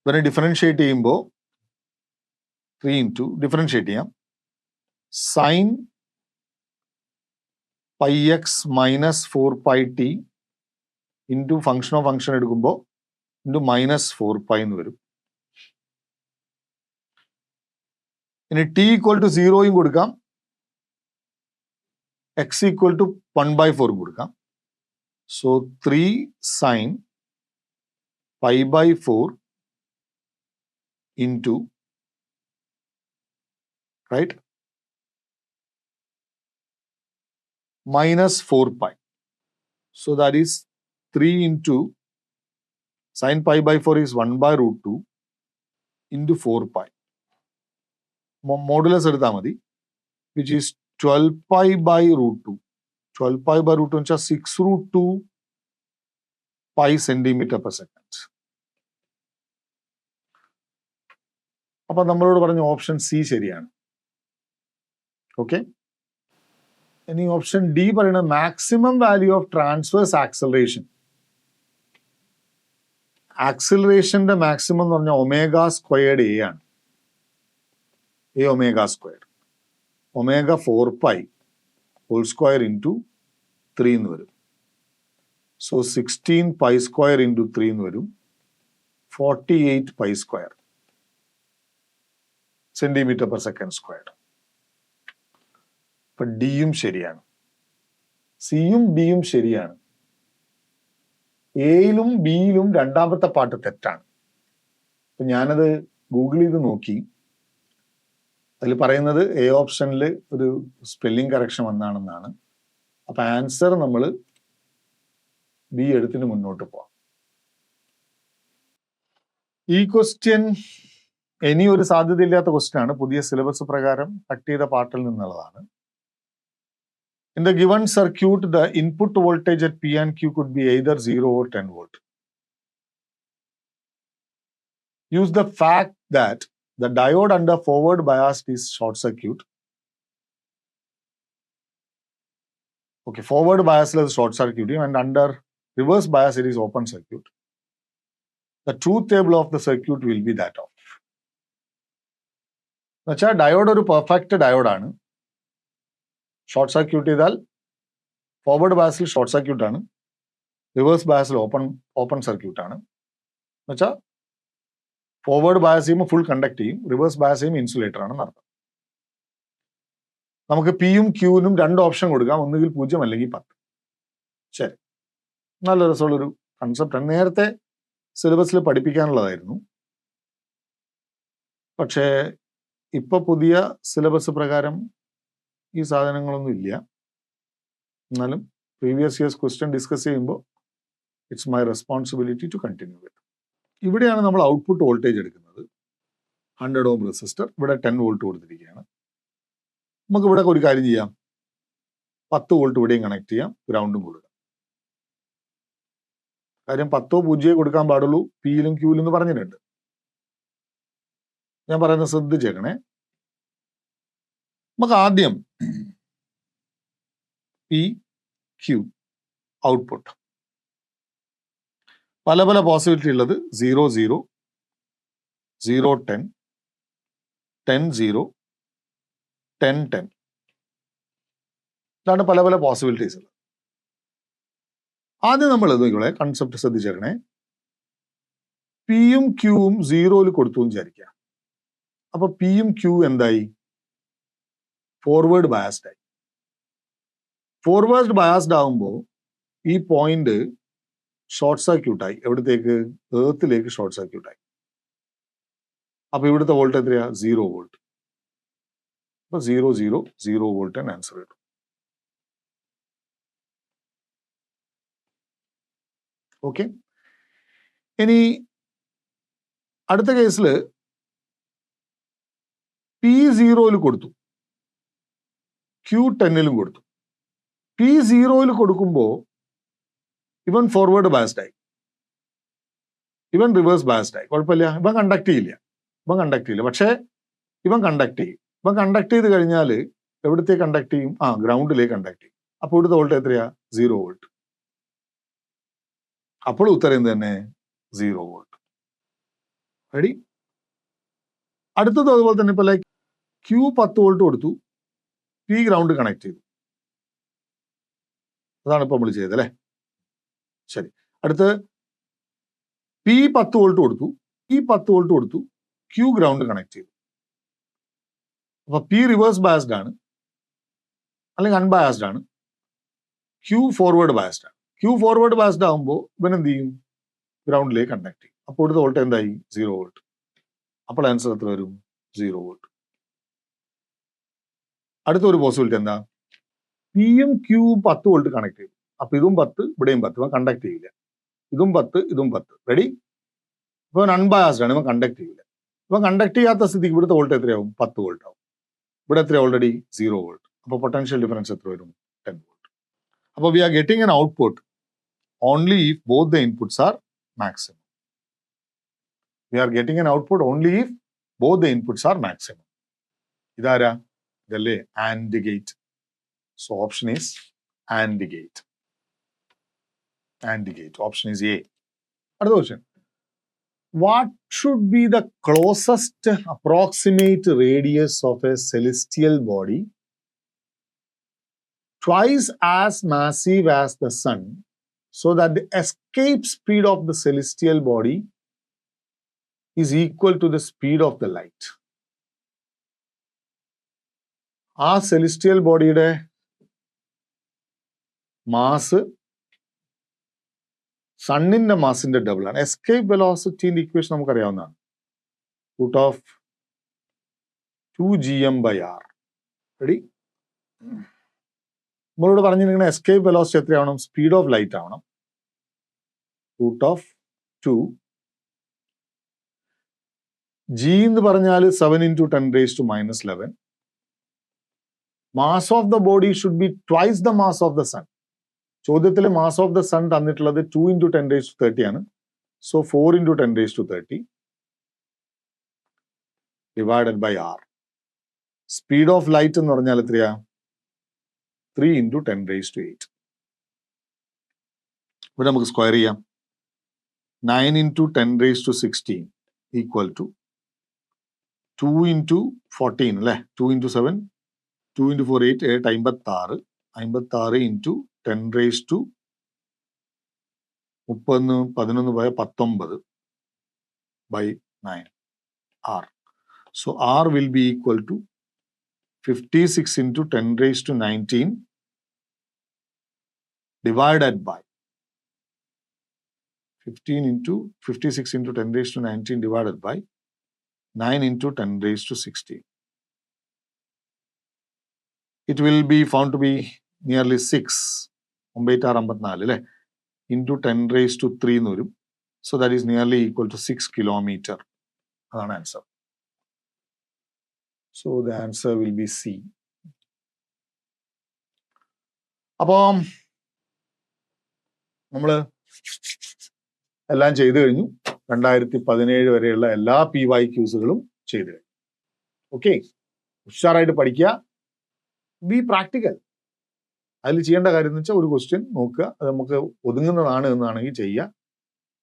ഇവരെ ഡിഫറൻഷിയേറ്റ് ചെയ്യുമ്പോൾ 3 into differentiate ചെയ്യാം. Sine pi X minus 4 pi T into function of function എടുക്കുമ്പോൾ into minus 4 pi എന്ന് വരും. ഇനി T equal to 0യും കൊടുക്കാം, എക്സ് ഈക്വൽ ടു 1/4 കൊടുക്കാം. So 3 sine pi by 4 into right minus 4 pi. So that is 3 into sin pi by 4 is 1/√2 into 4 pi. Modulus എടുത്താൽ മതി, which is 12 pi by root 2. 12 pi by root 2 എന്ന് വെച്ചാൽ 6 root 2 pi centimetre per second. അപ്പൊ നമ്മളോട് പറഞ്ഞ option C ശരിയാണ്. Okay, ഇനി option D പറയുന്നത് maximum value of transverse acceleration. ആക്സിലറേഷന്റെ മാക്സിമം എന്ന് പറഞ്ഞാൽ ഒമേഗ സ്ക്വയർഡ് എ ആണ്. A omega square, omega 4 pi whole square into 3 എന്ന് വരും. സോ 16 പൈ സ്ക്വയർ ഇൻറ്റു 3 എന്ന് വരും. 48 pi square centimetre per second square. അപ്പൊ ഡിയും ശരിയാണ്, സിയും ഡിയും ശരിയാണ്. എയിലും ബിയിലും രണ്ടാമത്തെ പാർട്ട് തെറ്റാണ്. അപ്പൊ ഞാനത് ഗൂഗിൾ ചെയ്ത് നോക്കി. അതിൽ പറയുന്നത് എ ഓപ്ഷനിൽ ഒരു സ്പെല്ലിംഗ് കറക്ഷൻ വന്നാണെന്നാണ്. അപ്പൊ ആൻസർ നമ്മൾ ബി എടുത്തിട്ട് മുന്നോട്ട് പോവാം. ഈ ക്വസ്റ്റ്യൻ ഇനി ഒരു സാധ്യതയില്ലാത്ത ക്വസ്റ്റ്യൻ ആണ്. പുതിയ സിലബസ് പ്രകാരം കട്ട് ചെയ്ത പാർട്ടിൽ നിന്നുള്ളതാണ്. In the given circuit, the input voltage at P and Q could be either 0 or 10 volt. Use the fact that the diode under forward biased is short circuit. Okay, forward bias is short circuit and under reverse bias it is open circuit. The truth table of the circuit will be that of. എന്നുവെച്ചാൽ diode ഒരു perfect ഡയോഡാണ്. Short circuit ചെയ്താൽ forward ബയസിൽ short circuit ആണ്, reverse ബയസിൽ open circuit ആണ്. എന്നുവെച്ചാൽ forward bias ചെയ്യുമ്പോൾ full conduct ചെയ്യും, reverse bias ചെയ്യുമ്പോൾ insulator ആണെന്ന് അർത്ഥം. നമുക്ക് പിയും ക്യൂവിനും 2 ഓപ്ഷൻ കൊടുക്കാം, ഒന്നുകിൽ 0 അല്ലെങ്കിൽ 10. ശരി, നല്ല രസമുള്ളൊരു കൺസെപ്റ്റാണ്. നേരത്തെ സിലബസിൽ പഠിപ്പിക്കാനുള്ളതായിരുന്നു. പക്ഷേ ഇപ്പൊ പുതിയ സിലബസ് പ്രകാരം ഈ സാധനങ്ങളൊന്നും ഇല്ല. എന്നാലും പ്രീവിയസ് ഇയേഴ്സ് ക്വസ്റ്റ്യൻ ഡിസ്കസ് ചെയ്യുമ്പോൾ it's my responsibility to continue with. ഇവിടെയാണ് നമ്മൾ ഔട്ട്പുട്ട് വോൾട്ടേജ് എടുക്കുന്നത്. 100 ഓം റെസിസ്റ്റർ, ഇവിടെ 10 വോൾട്ട് കൊടുത്തിരിക്കുകയാണ്. നമുക്ക് ഇവിടെ ഒരു കാര്യം ചെയ്യാം, 10 വോൾട്ട് ഇവിടെയും കണക്ട് ചെയ്യാം, ഗ്രൗണ്ടും കൊടുക്കാം. കാര്യം 10 0 കൊടുക്കാൻ പാടുള്ളൂ പിയിലും ക്യൂവിലും എന്ന് പറഞ്ഞിട്ടുണ്ട്. ഞാൻ പറയുന്നത് ശ്രദ്ധിച്ചേക്കണേ. നമുക്ക് ആദ്യം പി ക്യൂ ഔട്ട്പുട്ട് പല പല പോസിബിലിറ്റി ഉള്ളത്. 0 0 0 10 10 0 10 10 ഇതാണ് പല പല പോസിബിലിറ്റീസ് ഉള്ളത്. ആദ്യം നമ്മൾ നോക്കിക്കോളെ, കൺസെപ്റ്റ് ശ്രദ്ധിച്ചേക്കണേ. പിയും ക്യൂവും 0 കൊടുത്തു എന്ന് വിചാരിക്കുക. അപ്പൊ പിയും ക്യൂ എന്തായി? ഫോർവേഡ് ബയാസ്ഡ് ആയി. ഫോർവേഡ് ബയാസ്ഡ് ആകുമ്പോൾ ഈ പോയിന്റ് ഷോർട്ട് സർക്യൂട്ടായി. എവിടത്തേക്ക്? എർത്തിലേക്ക് ഷോർട്ട് സർക്യൂട്ടായി. അപ്പൊ ഇവിടുത്തെ വോൾട്ട് എത്രയാ? 0 വോൾട്ട്. അപ്പൊ 0 0 0 വോൾട്ട് എന്ന് ആൻസർ കിട്ടും. ഓക്കെ, ഇനി അടുത്ത കേസിൽ പി 0 കൊടുത്തു, ക്യൂ 10 കൊടുത്തു. പി 0 കൊടുക്കുമ്പോൾ ഇവൻ ഫോർവേഡ് ബയസ്ഡ് ആയി, ഇവൻ റിവേഴ്സ് ബയസ്ഡ് ആയി. കുഴപ്പമില്ല, ഇവൻ കണ്ടക്ട് ചെയ്യില്ല. പക്ഷേ ഇവൻ കണ്ടക്ട് ചെയ്യും. ഇവൻ കണ്ടക്ട് ചെയ്ത് കഴിഞ്ഞാൽ എവിടത്തേക്ക് കണ്ടക്ട് ചെയ്യും? ഗ്രൗണ്ടിലേക്ക് കണ്ടക്ട് ചെയ്യും. അപ്പോൾ ഇവിടുത്തെ വോൾട്ട് എത്രയാ? 0 വോൾട്ട്. അപ്പോൾ ഉത്തരം എന്ത് തന്നെ? 0 വോൾട്ട്. റെഡി? അടുത്തത് അതുപോലെ തന്നെ ഇപ്പൊ ലൈക്ക് ക്യൂ 10 വോൾട്ട് കൊടുത്തു, പി ഗ്രൗണ്ട് കണക്ട് ചെയ്തു. അതാണ് ഇപ്പൊ നമ്മൾ ചെയ്തത് അല്ലേ? ശരി, അടുത്ത് പി 10 വോൾട്ട് കൊടുത്തു, ഈ 10 വോൾട്ട് കൊടുത്തു, ക്യൂ ഗ്രൗണ്ട് കണക്ട് ചെയ്തു. അപ്പൊ പി റിവേഴ്സ് ബയസ്ഡ് ആണ് അല്ലെങ്കിൽ അൺബയസ്ഡ് ആണ്, ക്യൂ ഫോർവേഡ് ബയസ്ഡ് ആണ്. ക്യൂ ഫോർവേഡ് ബയസ്ഡ് ആകുമ്പോൾ ഇവൻ എന്ത് ചെയ്യും? ഗ്രൗണ്ടിലേക്ക് കണ്ടക്ട് ചെയ്യും. അപ്പോൾ ഇവിടുത്തെ വോൾട്ട് എന്തായി? 0 വോൾട്ട്. അപ്പോൾ ആൻസർ എത്ര വരും? 0 വോൾട്ട്. അടുത്തൊരു പോസിബിലിറ്റി എന്താ? പിയും ക്യൂവും 10 വോൾട്ട് കണക്ട് ചെയ്തു. അപ്പൊ ഇതും 10, ഇവിടെയും 10. ഇവൻ കണ്ടക്ട് ചെയ്യില്ല. ഇതും 10, ഇതും 10. റെഡി? ഇപ്പൊ ഇവൻ അൺബയാസ്ഡ് ആണ്, ഇവൻ കണ്ടക്ട് ചെയ്യില്ല. ഇപ്പൊ കണ്ടക്ട് ചെയ്യാത്ത സ്ഥിതിക്ക് ഇവിടുത്തെ വോൾട്ട് എത്രയാവും? 10 വോൾട്ട് ആവും. ഇവിടെ എത്ര ഓൾറെഡി 0 വോൾട്ട്. അപ്പോൾ പൊട്ടൻഷ്യൽ ഡിഫറൻസ് എത്ര വരും? 10 വോൾട്ട്. അപ്പോൾ we are getting an output only if both the inputs are maximum. We are getting an output only if both the inputs are maximum. ഇതാരാ? ഇതല്ലേ and gate. So option is and gate. And gate. Option is A. അടുത്ത question. What should be the closest approximate radius of a celestial body twice as massive as the sun so that the escape speed of the celestial body is equal to the speed of the light? ആ celestial bodyയുടെ mass സണ്ണിന്റെ മാസിന്റെ double ആണ്. Escape വെലോസിറ്റിന്റെ equation നമുക്കറിയാവുന്നതാണ്. Root of 2gm/r. Ready? നമ്മളോട് പറഞ്ഞിരിക്കുന്ന escape velocity എത്രയാവണം? സ്പീഡ് ഓഫ് ലൈറ്റ് ആവണം. റൂട്ട് ഓഫ് 2 g എന്ന് പറഞ്ഞാൽ 7 × 10⁻⁻11. Mass of the body should be twice the mass of the sun. ചോദ്യത്തിലെ മാസ് ഓഫ് ദ സൺ തന്നിട്ടുള്ളത് 2 × 10⁻30 ആണ്. So 4 × 10⁻30 divided by r. Speed of light എന്ന് പറഞ്ഞാൽ എത്രയാ? 3 × 10⁸. ഇവിടെ നമുക്ക് സ്ക്വയർ ചെയ്യാം. 9 × 10⁻16 ഈക്വൽ ടു 2 × 14 അല്ലെ? 2 × 7 2 × 4 8 56 56 × 10⁻30 11 പോയ 19 by 9 r. So r will be equal to 56 × 10⁻19 divided by 56 × 10⁻19 divided by 9 × 10⁻16. It will be found to be nearly 6 54 into 10⁻³ എന്ന് വരും. So that is nearly equal to 6 kilometer. അതാണ് answer. So the answer will be C. അപ്പം നമ്മൾ എല്ലാം ചെയ്തു കഴിഞ്ഞു. 2017 വരെയുള്ള എല്ലാ PYQസുകളും ചെയ്തു കഴിഞ്ഞു. ഓക്കെ, ഉഷാറായിട്ട് പഠിക്കുക. B practical. അതിൽ ചെയ്യേണ്ട കാര്യം എന്ന് വെച്ചാൽ ഒരു ക്വസ്റ്റ്യൻ നോക്കുക, അത് നമുക്ക് ഒതുങ്ങുന്നതാണ് എന്നാണെങ്കിൽ ചെയ്യുക,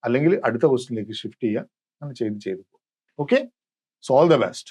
അല്ലെങ്കിൽ അടുത്ത ക്വസ്റ്റ്യനിലേക്ക് ഷിഫ്റ്റ് ചെയ്യുക. അങ്ങനെ ചെയ്ത് പോകും. Okay, so all the best.